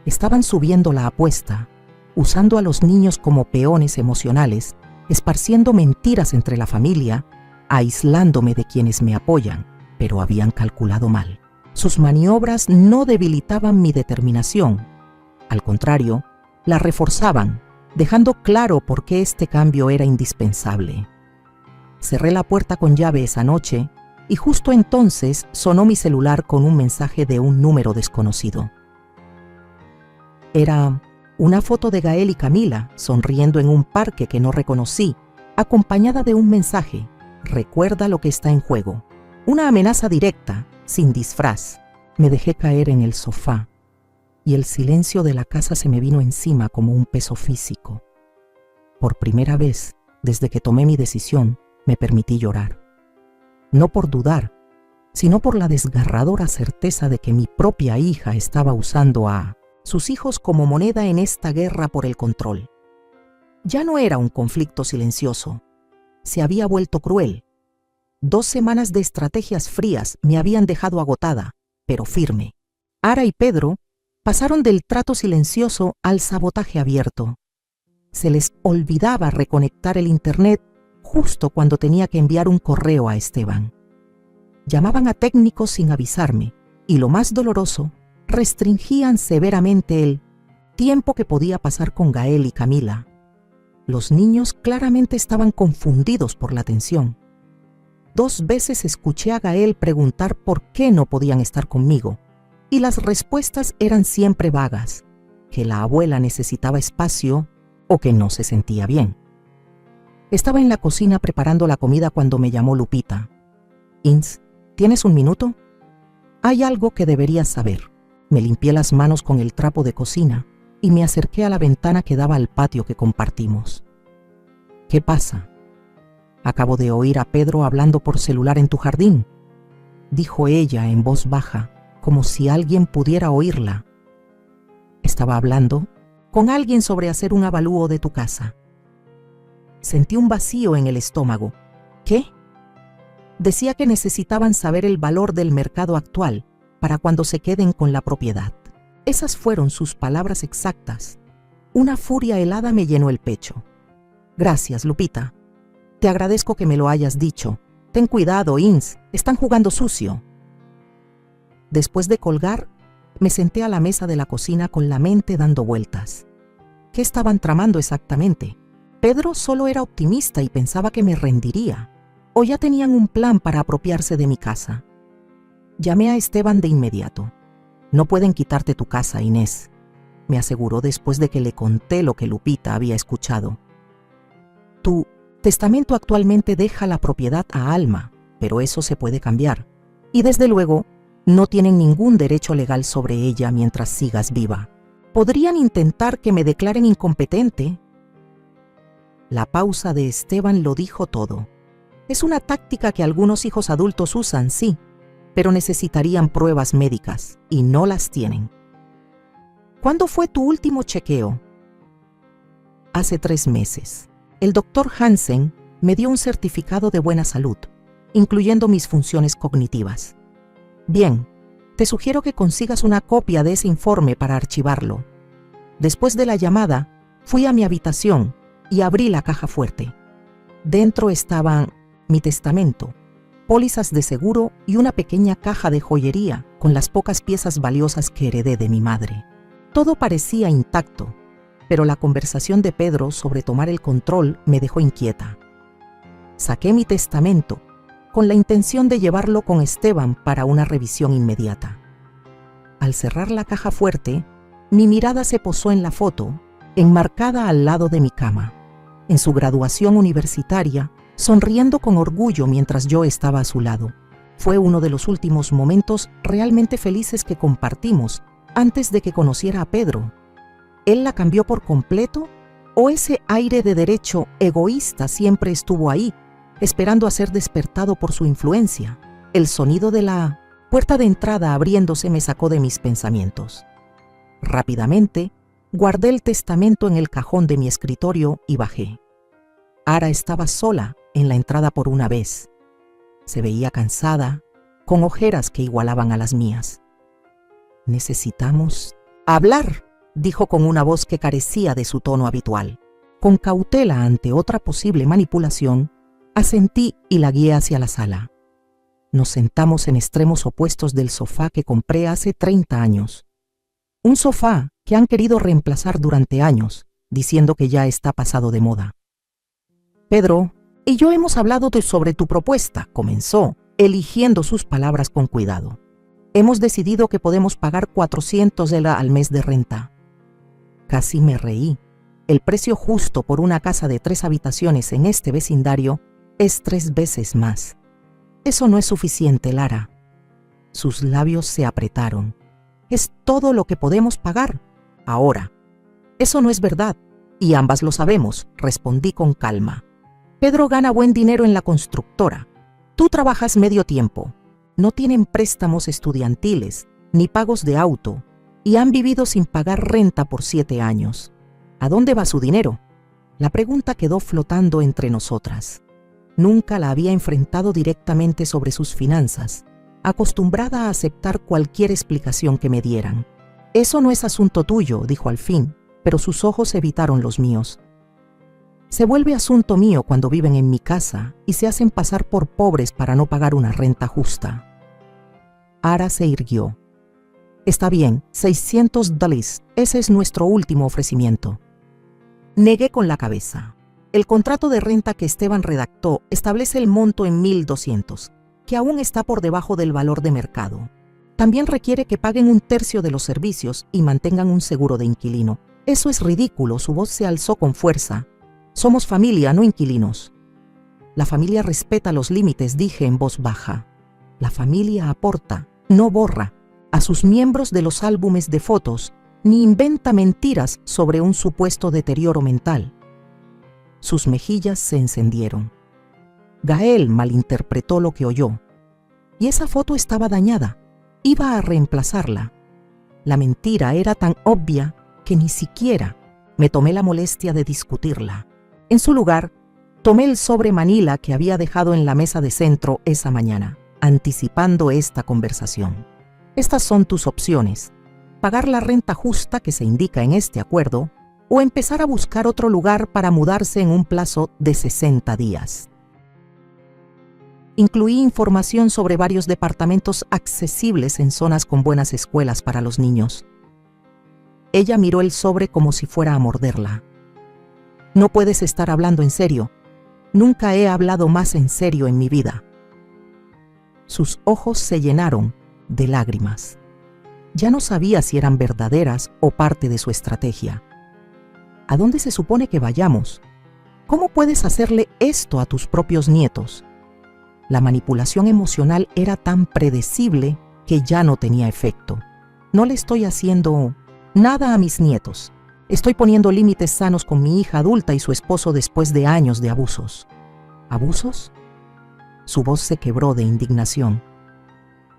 Estaban subiendo la apuesta, usando a los niños como peones emocionales, esparciendo mentiras entre la familia, aislándome de quienes me apoyan, pero habían calculado mal. Sus maniobras no debilitaban mi determinación. Al contrario, la reforzaban, dejando claro por qué este cambio era indispensable. Cerré la puerta con llave esa noche y justo entonces sonó mi celular con un mensaje de un número desconocido. Era una foto de Gael y Camila sonriendo en un parque que no reconocí, acompañada de un mensaje: recuerda lo que está en juego. Una amenaza directa, sin disfraz. Me dejé caer en el sofá y el silencio de la casa se me vino encima como un peso físico. Por primera vez, desde que tomé mi decisión, me permití llorar. No por dudar, sino por la desgarradora certeza de que mi propia hija estaba usando a sus hijos como moneda en esta guerra por el control. Ya no era un conflicto silencioso, se había vuelto cruel. 2 semanas de estrategias frías me habían dejado agotada, pero firme. Ara y Pedro pasaron del trato silencioso al sabotaje abierto. Se les olvidaba reconectar el internet justo cuando tenía que enviar un correo a Esteban. Llamaban a técnicos sin avisarme y, lo más doloroso, restringían severamente el tiempo que podía pasar con Gael y Camila. Los niños claramente estaban confundidos por la tensión. 2 veces escuché a Gael preguntar por qué no podían estar conmigo, y las respuestas eran siempre vagas: que la abuela necesitaba espacio o que no se sentía bien. Estaba en la cocina preparando la comida cuando me llamó Lupita. «Ins, ¿tienes un minuto? Hay algo que deberías saber». Me limpié las manos con el trapo de cocina y me acerqué a la ventana que daba al patio que compartimos. «¿Qué pasa? Acabo de oír a Pedro hablando por celular en tu jardín», dijo ella en voz baja, como si alguien pudiera oírla. «Estaba hablando con alguien sobre hacer un avalúo de tu casa». Sentí un vacío en el estómago. ¿Qué? Decía que necesitaban saber el valor del mercado actual para cuando se queden con la propiedad. Esas fueron sus palabras exactas. Una furia helada me llenó el pecho. «Gracias, Lupita. Te agradezco que me lo hayas dicho. Ten cuidado, Ins, están jugando sucio». Después de colgar, me senté a la mesa de la cocina con la mente dando vueltas. ¿Qué estaban tramando exactamente? Pedro solo era optimista y pensaba que me rendiría, o ya tenían un plan para apropiarse de mi casa. Llamé a Esteban de inmediato. «No pueden quitarte tu casa, Inés», me aseguró después de que le conté lo que Lupita había escuchado. «Tu testamento actualmente deja la propiedad a Alma, pero eso se puede cambiar. Y desde luego, no tienen ningún derecho legal sobre ella mientras sigas viva. Podrían intentar que me declaren incompetente». La pausa de Esteban lo dijo todo. Es una táctica que algunos hijos adultos usan, sí, pero necesitarían pruebas médicas y no las tienen. ¿Cuándo fue tu último chequeo? Hace 3 meses. El doctor Hansen me dio un certificado de buena salud, incluyendo mis funciones cognitivas. Bien, te sugiero que consigas una copia de ese informe para archivarlo. Después de la llamada, fui a mi habitación y abrí la caja fuerte. Dentro estaban mi testamento, pólizas de seguro y una pequeña caja de joyería con las pocas piezas valiosas que heredé de mi madre. Todo parecía intacto, pero la conversación de Pedro sobre tomar el control me dejó inquieta. Saqué mi testamento con la intención de llevarlo con Esteban para una revisión inmediata. Al cerrar la caja fuerte, mi mirada se posó en la foto, enmarcada al lado de mi cama, en su graduación universitaria, sonriendo con orgullo mientras yo estaba a su lado. Fue uno de los últimos momentos realmente felices que compartimos antes de que conociera a Pedro. ¿Él la cambió por completo? ¿O ese aire de derecho egoísta siempre estuvo ahí, esperando a ser despertado por su influencia? El sonido de la puerta de entrada abriéndose me sacó de mis pensamientos. Rápidamente, Guardé el testamento en el cajón de mi escritorio y bajé. Ara estaba sola en la entrada por una vez. Se veía cansada, con ojeras que igualaban a las mías. «Necesitamos hablar», dijo con una voz que carecía de su tono habitual. Con cautela ante otra posible manipulación, asentí y la guié hacia la sala. Nos sentamos en extremos opuestos del sofá que compré hace 30 años. Un sofá que han querido reemplazar durante años, diciendo que ya está pasado de moda. «Pedro y yo hemos hablado sobre tu propuesta», comenzó, eligiendo sus palabras con cuidado. «Hemos decidido que podemos pagar $400 al mes de renta». Casi me reí. El precio justo por una casa de 3 habitaciones en este vecindario es 3 veces más. «Eso no es suficiente, Lara». Sus labios se apretaron. «Es todo lo que podemos pagar ahora». «Eso no es verdad, y ambas lo sabemos», respondí con calma. «Pedro gana buen dinero en la constructora. Tú trabajas medio tiempo. No tienen préstamos estudiantiles, ni pagos de auto, y han vivido sin pagar renta por 7 años. ¿A dónde va su dinero?». La pregunta quedó flotando entre nosotras. Nunca la había enfrentado directamente sobre sus finanzas, acostumbrada a aceptar cualquier explicación que me dieran. «Eso no es asunto tuyo», dijo al fin, pero sus ojos evitaron los míos. «Se vuelve asunto mío cuando viven en mi casa y se hacen pasar por pobres para no pagar una renta justa». Ara se irguió. «Está bien, $600, ese es nuestro último ofrecimiento». Negué con la cabeza. El contrato de renta que Esteban redactó establece el monto en $1,200, que aún está por debajo del valor de mercado. También requiere que paguen 1/3 de los servicios y mantengan un seguro de inquilino. «Eso es ridículo», su voz se alzó con fuerza. «Somos familia, no inquilinos». «La familia respeta los límites», dije en voz baja. «La familia aporta, no borra, a sus miembros de los álbumes de fotos, ni inventa mentiras sobre un supuesto deterioro mental». Sus mejillas se encendieron. Gael malinterpretó lo que oyó. Y esa foto estaba dañada. Iba a reemplazarla. La mentira era tan obvia que ni siquiera me tomé la molestia de discutirla. En su lugar, tomé el sobre manila que había dejado en la mesa de centro esa mañana, anticipando esta conversación. «Estas son tus opciones: pagar la renta justa que se indica en este acuerdo o empezar a buscar otro lugar para mudarse en un plazo de 60 días. Incluí información sobre varios departamentos accesibles en zonas con buenas escuelas para los niños. Ella miró el sobre como si fuera a morderla. «No puedes estar hablando en serio. Nunca he hablado más en serio en mi vida». Sus ojos se llenaron de lágrimas. Ya no sabía si eran verdaderas o parte de su estrategia. ¿A dónde se supone que vayamos? ¿Cómo puedes hacerle esto a tus propios nietos? La manipulación emocional era tan predecible que ya no tenía efecto. No le estoy haciendo nada a mis nietos. Estoy poniendo límites sanos con mi hija adulta y su esposo después de años de abusos. ¿Abusos? Su voz se quebró de indignación.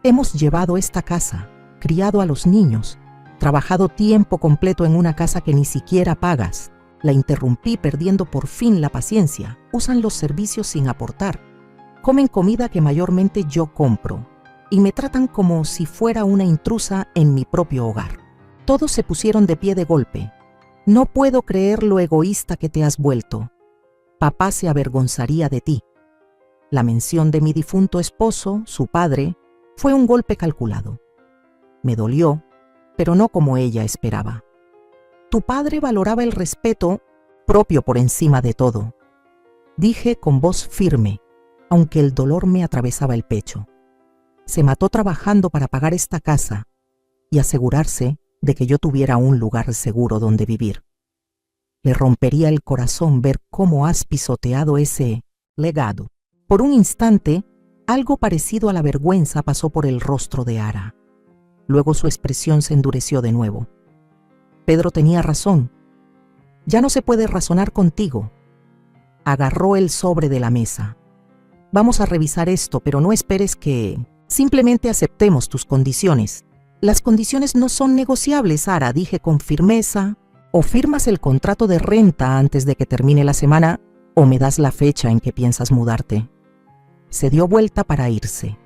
Hemos llevado esta casa, criado a los niños, trabajado tiempo completo en una casa que ni siquiera pagas. La interrumpí perdiendo por fin la paciencia. Usan los servicios sin aportar. Comen comida que mayormente yo compro y me tratan como si fuera una intrusa en mi propio hogar. Todos se pusieron de pie de golpe. No puedo creer lo egoísta que te has vuelto. Papá se avergonzaría de ti. La mención de mi difunto esposo, su padre, fue un golpe calculado. Me dolió, pero no como ella esperaba. Tu padre valoraba el respeto propio por encima de todo. Dije con voz firme, aunque el dolor me atravesaba el pecho. Se mató trabajando para pagar esta casa y asegurarse de que yo tuviera un lugar seguro donde vivir. Le rompería el corazón ver cómo has pisoteado ese legado. Por un instante, algo parecido a la vergüenza pasó por el rostro de Ara. Luego su expresión se endureció de nuevo. Pedro tenía razón. Ya no se puede razonar contigo. Agarró el sobre de la mesa. Vamos a revisar esto, pero no esperes que simplemente aceptemos tus condiciones. Las condiciones no son negociables, Ara, dije con firmeza, O firmas el contrato de renta antes de que termine la semana, o me das la fecha en que piensas mudarte. Se dio vuelta para irse,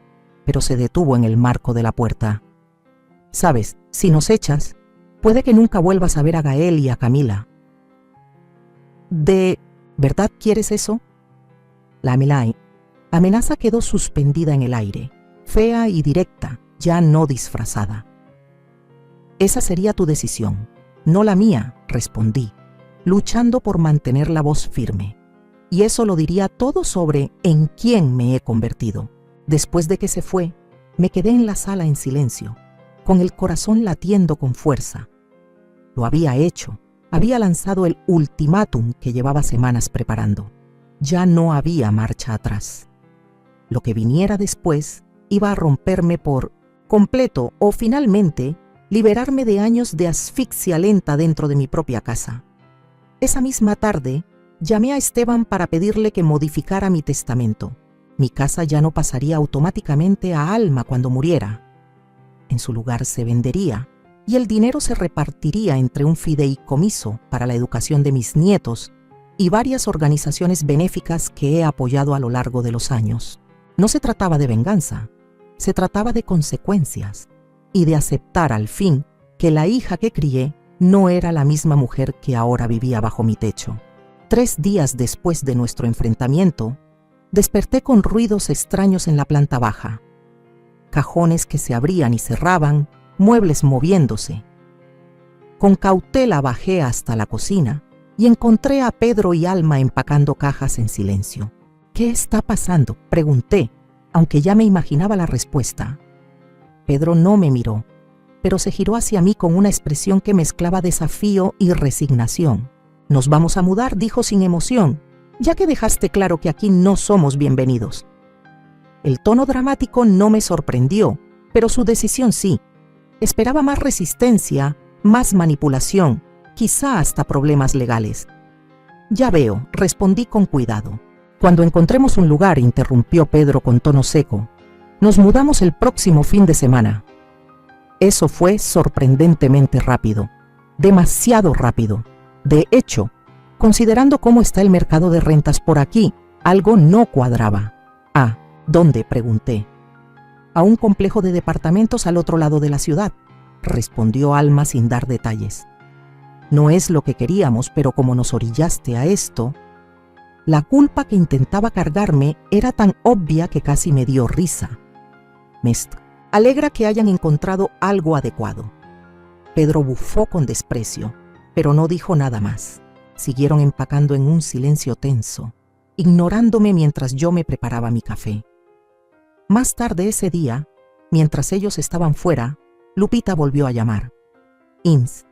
pero se detuvo en el marco de la puerta. Sabes, si nos echas, puede que nunca vuelvas a ver a Gael y a Camila. ¿De verdad quieres eso? La amenaza quedó suspendida en el aire, fea y directa, ya no disfrazada. Esa sería tu decisión, no la mía, respondí, luchando por mantener la voz firme. Y eso lo diría todo sobre en quién me he convertido. Después de que se fue, me quedé en la sala en silencio, con el corazón latiendo con fuerza. Lo había hecho, había lanzado el ultimátum que llevaba semanas preparando. Ya no había marcha atrás. Lo que viniera después iba a romperme por completo o finalmente liberarme de años de asfixia lenta dentro de mi propia casa. Esa misma tarde, llamé a Esteban para pedirle que modificara mi testamento. Mi casa ya no pasaría automáticamente a Alma cuando muriera. En su lugar se vendería y el dinero se repartiría entre un fideicomiso para la educación de mis nietos y varias organizaciones benéficas que he apoyado a lo largo de los años. No se trataba de venganza, se trataba de consecuencias y de aceptar al fin que la hija que crié no era la misma mujer que ahora vivía bajo mi techo. 3 días después de nuestro enfrentamiento, desperté con ruidos extraños en la planta baja. Cajones que se abrían y cerraban, muebles moviéndose. Con cautela bajé hasta la cocina y encontré a Pedro y Alma empacando cajas en silencio. ¿Qué está pasando?, pregunté, aunque ya me imaginaba la respuesta. Pedro no me miró, pero se giró hacia mí con una expresión que mezclaba desafío y resignación. «Nos vamos a mudar», dijo sin emoción, «ya que dejaste claro que aquí no somos bienvenidos». El tono dramático no me sorprendió, pero su decisión sí. Esperaba más resistencia, más manipulación, quizá hasta problemas legales. «Ya veo», respondí con cuidado. «Cuando encontremos un lugar», interrumpió Pedro con tono seco, «nos mudamos el próximo fin de semana». Eso fue sorprendentemente rápido, demasiado rápido. De hecho, considerando cómo está el mercado de rentas por aquí, algo no cuadraba. «Ah, ¿dónde?», pregunté. «A un complejo de departamentos al otro lado de la ciudad», respondió Alma sin dar detalles. «No es lo que queríamos, pero como nos orillaste a esto...». La culpa que intentaba cargarme era tan obvia que casi me dio risa. «Me alegra que hayan encontrado algo adecuado». Pedro bufó con desprecio, pero no dijo nada más. Siguieron empacando en un silencio tenso, ignorándome mientras yo me preparaba mi café. Más tarde ese día, mientras ellos estaban fuera, Lupita volvió a llamar. «Ins,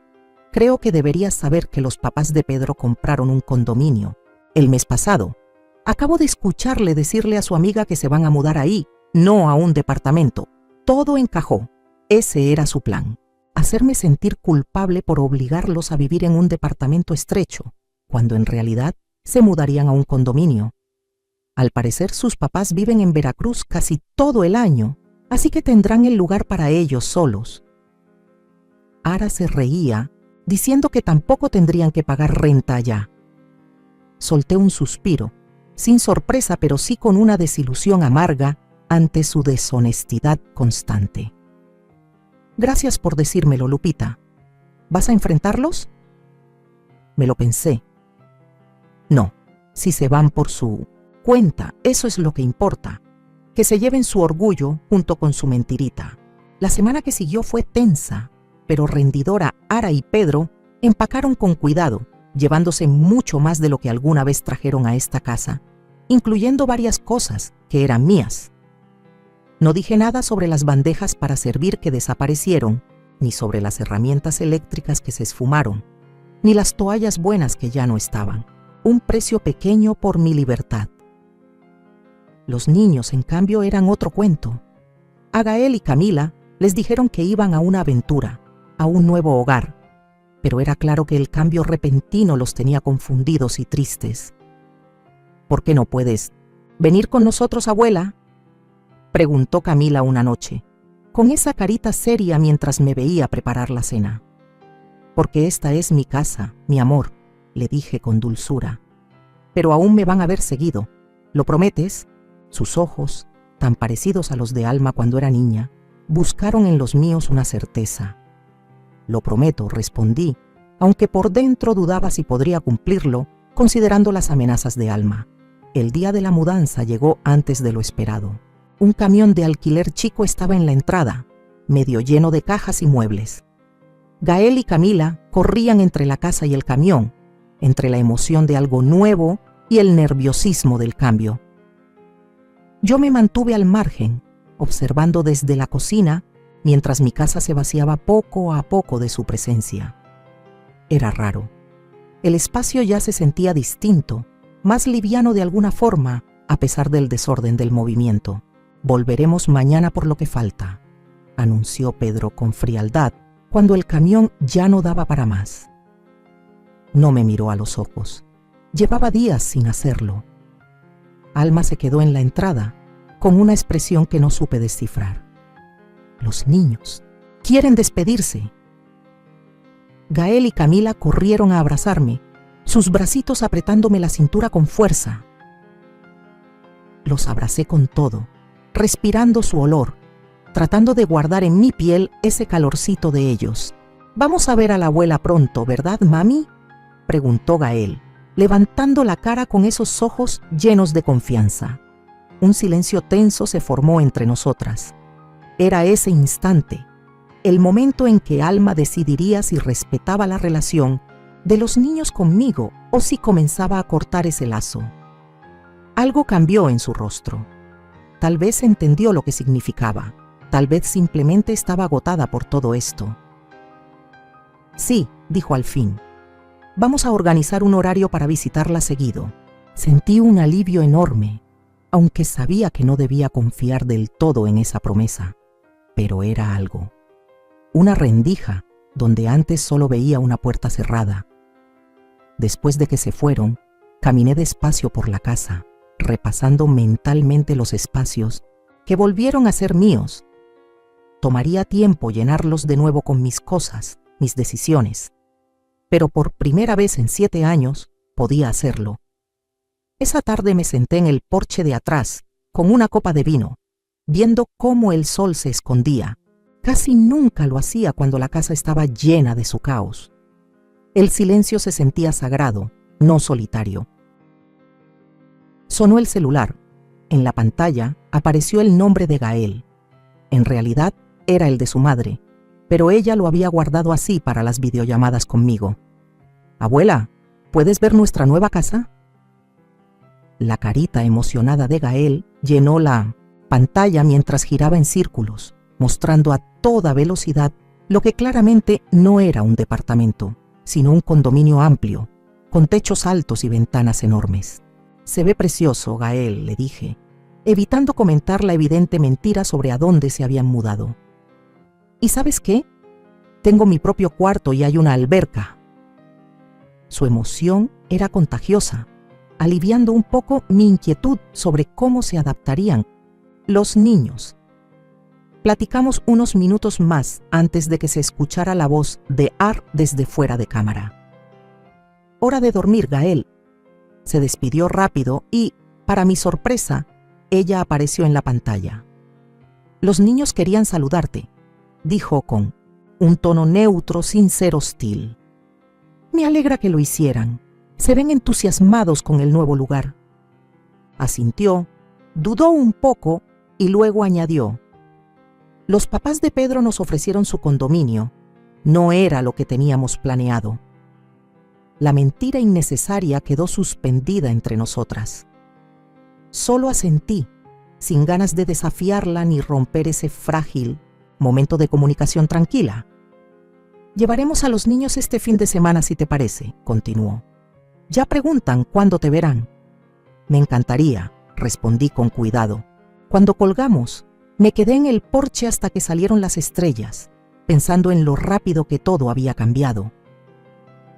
creo que deberías saber que los papás de Pedro compraron un condominio el mes pasado. Acabo de escucharle decirle a su amiga que se van a mudar ahí, no a un departamento. Todo encajó. Ese era su plan. Hacerme sentir culpable por obligarlos a vivir en un departamento estrecho, cuando en realidad se mudarían a un condominio. Al parecer sus papás viven en Veracruz casi todo el año, así que tendrán el lugar para ellos solos». Ara se reía, diciendo que tampoco tendrían que pagar renta allá. Solté un suspiro, sin sorpresa pero sí con una desilusión amarga ante su deshonestidad constante. «Gracias por decírmelo, Lupita. ¿Vas a enfrentarlos?». Me lo pensé. No, si se van por su cuenta, eso es lo que importa. Que se lleven su orgullo junto con su mentirita. La semana que siguió fue tensa, pero rendidora. Ara y Pedro empacaron con cuidado, llevándose mucho más de lo que alguna vez trajeron a esta casa, incluyendo varias cosas que eran mías. No dije nada sobre las bandejas para servir que desaparecieron, ni sobre las herramientas eléctricas que se esfumaron, ni las toallas buenas que ya no estaban. Un precio pequeño por mi libertad. Los niños, en cambio, eran otro cuento. A Gael y Camila les dijeron que iban a una aventura, a un nuevo hogar, pero era claro que el cambio repentino los tenía confundidos y tristes. «¿Por qué no puedes venir con nosotros, abuela?», preguntó Camila una noche, con esa carita seria mientras me veía preparar la cena. Porque esta es mi casa, mi amor, le dije con dulzura. Pero aún me van a ver seguido. ¿Lo prometes? Sus ojos, tan parecidos a los de Alma cuando era niña, buscaron en los míos una certeza. Lo prometo, respondí, aunque por dentro dudaba si podría cumplirlo, considerando las amenazas de Alma. El día de la mudanza llegó antes de lo esperado. Un camión de alquiler chico estaba en la entrada, medio lleno de cajas y muebles. Gael y Camila corrían entre la casa y el camión, entre la emoción de algo nuevo y el nerviosismo del cambio. Yo me mantuve al margen, observando desde la cocina, mientras mi casa se vaciaba poco a poco de su presencia. Era raro. El espacio ya se sentía distinto, más liviano de alguna forma, a pesar del desorden del movimiento. «Volveremos mañana por lo que falta», anunció Pedro con frialdad, cuando el camión ya no daba para más. No me miró a los ojos. Llevaba días sin hacerlo. Alma se quedó en la entrada, con una expresión que no supe descifrar. Los niños quieren despedirse. Gael y Camila corrieron a abrazarme, sus bracitos apretándome la cintura con fuerza. Los abracé con todo, respirando su olor, tratando de guardar en mi piel ese calorcito de ellos. «Vamos a ver a la abuela pronto, ¿verdad, mami?», preguntó Gael, levantando la cara con esos ojos llenos de confianza. Un silencio tenso se formó entre nosotras. Era ese instante, el momento en que Alma decidiría si respetaba la relación de los niños conmigo o si comenzaba a cortar ese lazo. Algo cambió en su rostro. Tal vez entendió lo que significaba. Tal vez simplemente estaba agotada por todo esto. «Sí», dijo al fin. «Vamos a organizar un horario para visitarla seguido». Sentí un alivio enorme, aunque sabía que no debía confiar del todo en esa promesa. Pero era algo. Una rendija donde antes solo veía una puerta cerrada. Después de que se fueron, caminé despacio por la casa, repasando mentalmente los espacios que volvieron a ser míos. Tomaría tiempo llenarlos de nuevo con mis cosas, mis decisiones. Pero por primera vez en 7 años podía hacerlo. Esa tarde me senté en el porche de atrás, con una copa de vino, viendo cómo el sol se escondía. Casi nunca lo hacía cuando la casa estaba llena de su caos. El silencio se sentía sagrado, no solitario. Sonó el celular. En la pantalla apareció el nombre de Gael. En realidad era el de su madre, pero ella lo había guardado así para las videollamadas conmigo. «Abuela, ¿puedes ver nuestra nueva casa?». La carita emocionada de Gael llenó la pantalla mientras giraba en círculos, mostrando a toda velocidad lo que claramente no era un departamento, sino un condominio amplio, con techos altos y ventanas enormes. «Se ve precioso, Gael», le dije, evitando comentar la evidente mentira sobre a dónde se habían mudado. «¿Y sabes qué? Tengo mi propio cuarto y hay una alberca». Su emoción era contagiosa, aliviando un poco mi inquietud sobre cómo se adaptarían los niños. Platicamos unos minutos más antes de que se escuchara la voz de Ar desde fuera de cámara. «Hora de dormir, Gael». Se despidió rápido y, para mi sorpresa, ella apareció en la pantalla. «Los niños querían saludarte», dijo con un tono neutro sin ser hostil. «Me alegra que lo hicieran. Se ven entusiasmados con el nuevo lugar». Asintió, dudó un poco y luego añadió: «Los papás de Pedro nos ofrecieron su condominio. No era lo que teníamos planeado». La mentira innecesaria quedó suspendida entre nosotras. Solo asentí, sin ganas de desafiarla ni romper ese frágil momento de comunicación tranquila. «Llevaremos a los niños este fin de semana, si te parece», continuó. «Ya preguntan cuándo te verán». «Me encantaría», respondí con cuidado. Cuando colgamos, me quedé en el porche hasta que salieron las estrellas, pensando en lo rápido que todo había cambiado.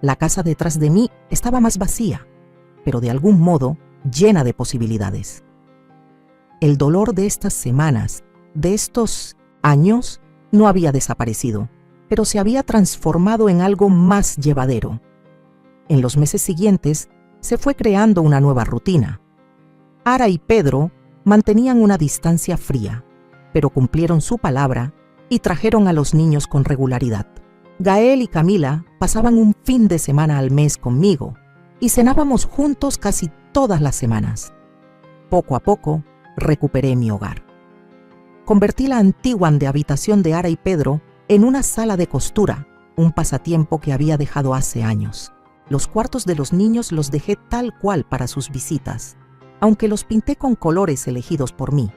La casa detrás de mí estaba más vacía, pero de algún modo llena de posibilidades. El dolor de estas semanas, de estos años, no había desaparecido. pero se había transformado en algo más llevadero. En los meses siguientes se fue creando una nueva rutina. Ara y Pedro mantenían una distancia fría, pero cumplieron su palabra y trajeron a los niños con regularidad. Gael y Camila pasaban un fin de semana al mes conmigo y cenábamos juntos casi todas las semanas. Poco a poco recuperé mi hogar. Convertí la antigua habitación de Ara y Pedro en una sala de costura, un pasatiempo que había dejado hace años. Los cuartos de los niños los dejé tal cual para sus visitas, aunque los pinté con colores elegidos por mí.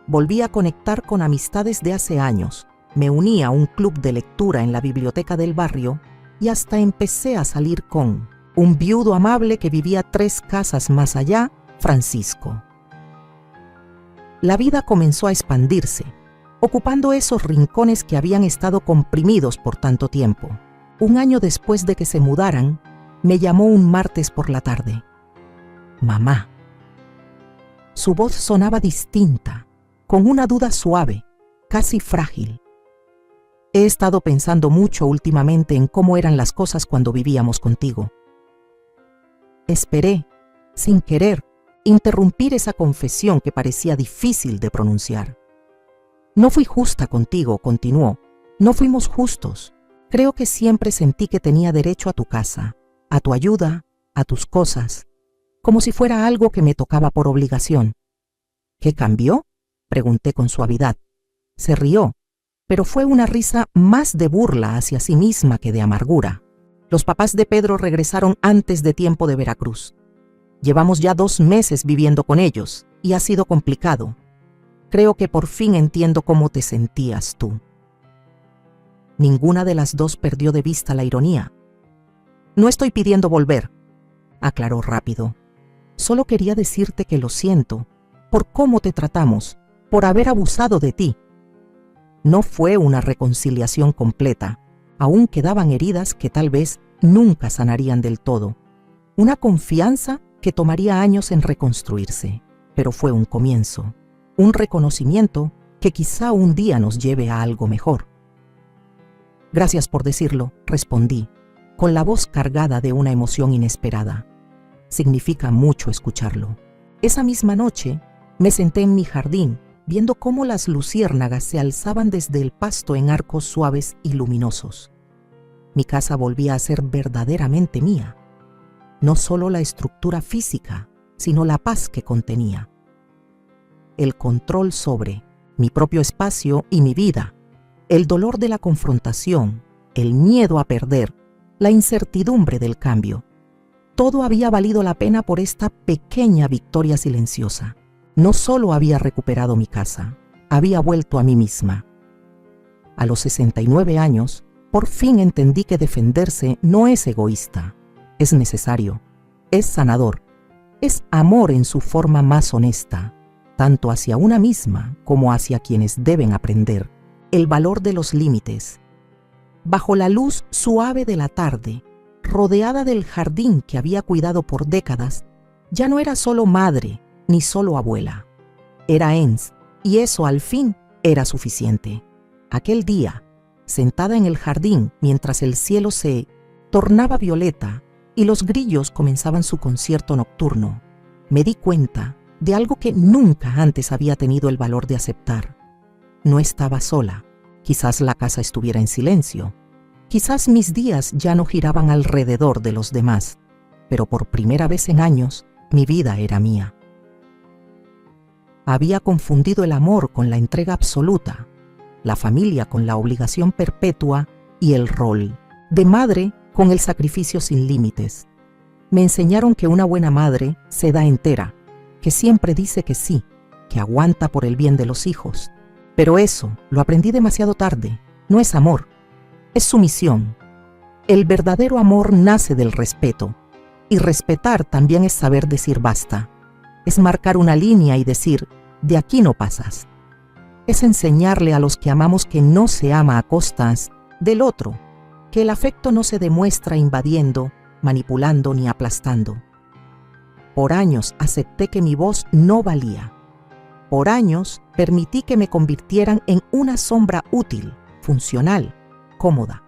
Volví a conectar con amistades de hace años, me uní a un club de lectura en la biblioteca del barrio y hasta empecé a salir con un viudo amable que vivía 3 casas más allá, Francisco. La vida comenzó a expandirse, ocupando esos rincones que habían estado comprimidos por tanto tiempo. Un año después de que se mudaran, me llamó un martes por la tarde. Mamá. Su voz sonaba distinta, con una duda suave, casi frágil. He estado pensando mucho últimamente en cómo eran las cosas cuando vivíamos contigo. Esperé, sin querer, interrumpir esa confesión que parecía difícil de pronunciar. No fui justa contigo, continuó. No fuimos justos. Creo que siempre sentí que tenía derecho a tu casa, a tu ayuda, a tus cosas, como si fuera algo que me tocaba por obligación. ¿Qué cambió?, pregunté con suavidad. Se rió, pero fue una risa más de burla hacia sí misma que de amargura. Los papás de Pedro regresaron antes de tiempo de Veracruz. Llevamos ya 2 meses viviendo con ellos y ha sido complicado. Creo que por fin entiendo cómo te sentías tú. Ninguna de las dos perdió de vista la ironía. No estoy pidiendo volver, aclaró rápido. Solo quería decirte que lo siento por cómo te tratamos, por haber abusado de ti. No fue una reconciliación completa. Aún quedaban heridas que tal vez nunca sanarían del todo. Una confianza que tomaría años en reconstruirse, pero fue un comienzo. Un reconocimiento que quizá un día nos lleve a algo mejor. Gracias por decirlo, respondí, con la voz cargada de una emoción inesperada. Significa mucho escucharlo. Esa misma noche, me senté en mi jardín, viendo cómo las luciérnagas se alzaban desde el pasto en arcos suaves y luminosos. Mi casa volvía a ser verdaderamente mía. No solo la estructura física, sino la paz que contenía. El control sobre mi propio espacio y mi vida, el dolor de la confrontación, el miedo a perder, la incertidumbre del cambio. Todo había valido la pena por esta pequeña victoria silenciosa. No solo había recuperado mi casa, había vuelto a mí misma. A los 69 años, por fin entendí que defenderse no es egoísta, es necesario, es sanador, es amor en su forma más honesta, tanto hacia una misma como hacia quienes deben aprender el valor de los límites. Bajo la luz suave de la tarde, rodeada del jardín que había cuidado por décadas, ya no era solo madre ni solo abuela. Era Ens, y eso al fin era suficiente. Aquel día, sentada en el jardín mientras el cielo se tornaba violeta y los grillos comenzaban su concierto nocturno, me di cuenta de algo que nunca antes había tenido el valor de aceptar. No estaba sola. Quizás la casa estuviera en silencio. Quizás mis días ya no giraban alrededor de los demás, pero por primera vez en años, mi vida era mía. Había confundido el amor con la entrega absoluta, la familia con la obligación perpetua y el rol de madre con el sacrificio sin límites. Me enseñaron que una buena madre se da entera, que siempre dice que sí, que aguanta por el bien de los hijos. Pero eso lo aprendí demasiado tarde. No es amor, es sumisión. El verdadero amor nace del respeto, y respetar también es saber decir basta. Es marcar una línea y decir, de aquí no pasas. Es enseñarle a los que amamos que no se ama a costas del otro, que el afecto no se demuestra invadiendo, manipulando ni aplastando. Por años acepté que mi voz no valía. Por años permití que me convirtieran en una sombra útil, funcional, incómoda.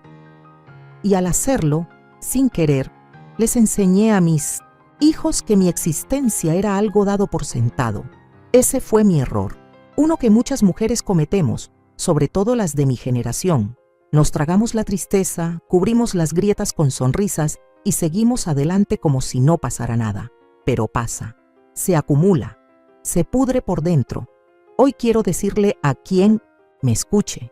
Y al hacerlo, sin querer, les enseñé a mis hijos que mi existencia era algo dado por sentado. Ese fue mi error, uno que muchas mujeres cometemos, sobre todo las de mi generación. Nos tragamos la tristeza, cubrimos las grietas con sonrisas y seguimos adelante como si no pasara nada. Pero pasa, se acumula, se pudre por dentro. Hoy quiero decirle a quien me escuche,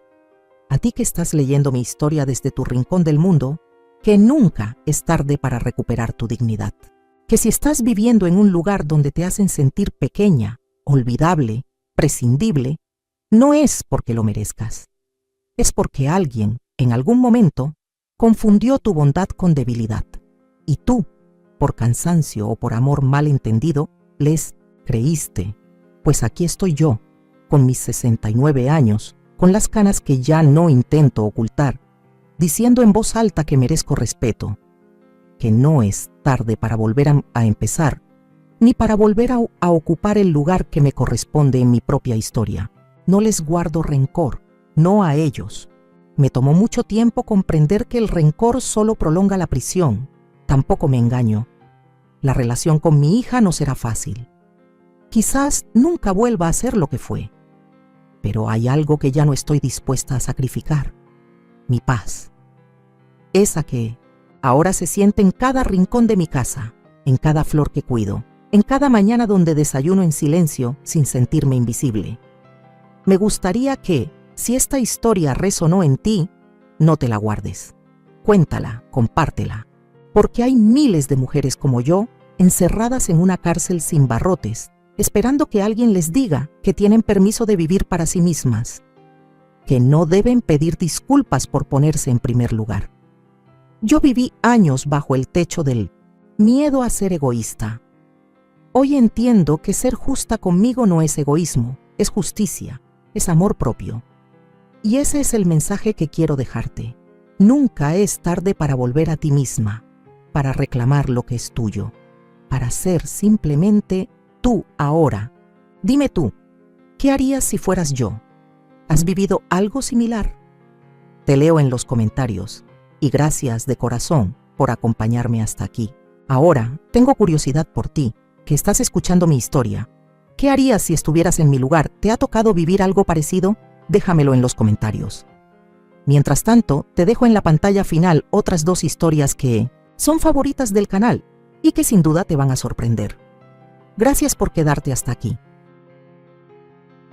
a ti que estás leyendo mi historia desde tu rincón del mundo, que nunca es tarde para recuperar tu dignidad. Que si estás viviendo en un lugar donde te hacen sentir pequeña, olvidable, prescindible, no es porque lo merezcas. Es porque alguien, en algún momento, confundió tu bondad con debilidad. Y tú, por cansancio o por amor mal entendido, les creíste. Pues aquí estoy yo, con mis 69 años, con las canas que ya no intento ocultar, diciendo en voz alta que merezco respeto, que no es tarde para volver a empezar, ni para volver a ocupar el lugar que me corresponde en mi propia historia. No les guardo rencor, no a ellos. Me tomó mucho tiempo comprender que el rencor solo prolonga la prisión. Tampoco me engaño. La relación con mi hija no será fácil. Quizás nunca vuelva a ser lo que fue. Pero hay algo que ya no estoy dispuesta a sacrificar. Mi paz. Esa que ahora se siente en cada rincón de mi casa, en cada flor que cuido, en cada mañana donde desayuno en silencio sin sentirme invisible. Me gustaría que, si esta historia resonó en ti, no te la guardes. Cuéntala, compártela, porque hay miles de mujeres como yo encerradas en una cárcel sin barrotes, esperando que alguien les diga que tienen permiso de vivir para sí mismas, que no deben pedir disculpas por ponerse en primer lugar. Yo viví años bajo el techo del miedo a ser egoísta. Hoy entiendo que ser justa conmigo no es egoísmo, es justicia, es amor propio. Y ese es el mensaje que quiero dejarte. Nunca es tarde para volver a ti misma, para reclamar lo que es tuyo, para ser simplemente tú ahora. Dime tú, ¿qué harías si fueras yo? ¿Has vivido algo similar? Te leo en los comentarios y gracias de corazón por acompañarme hasta aquí. Ahora tengo curiosidad por ti, que estás escuchando mi historia. ¿Qué harías si estuvieras en mi lugar? ¿Te ha tocado vivir algo parecido? Déjamelo en los comentarios. Mientras tanto, te dejo en la pantalla final otras 2 historias que son favoritas del canal y que sin duda te van a sorprender. Gracias por quedarte hasta aquí.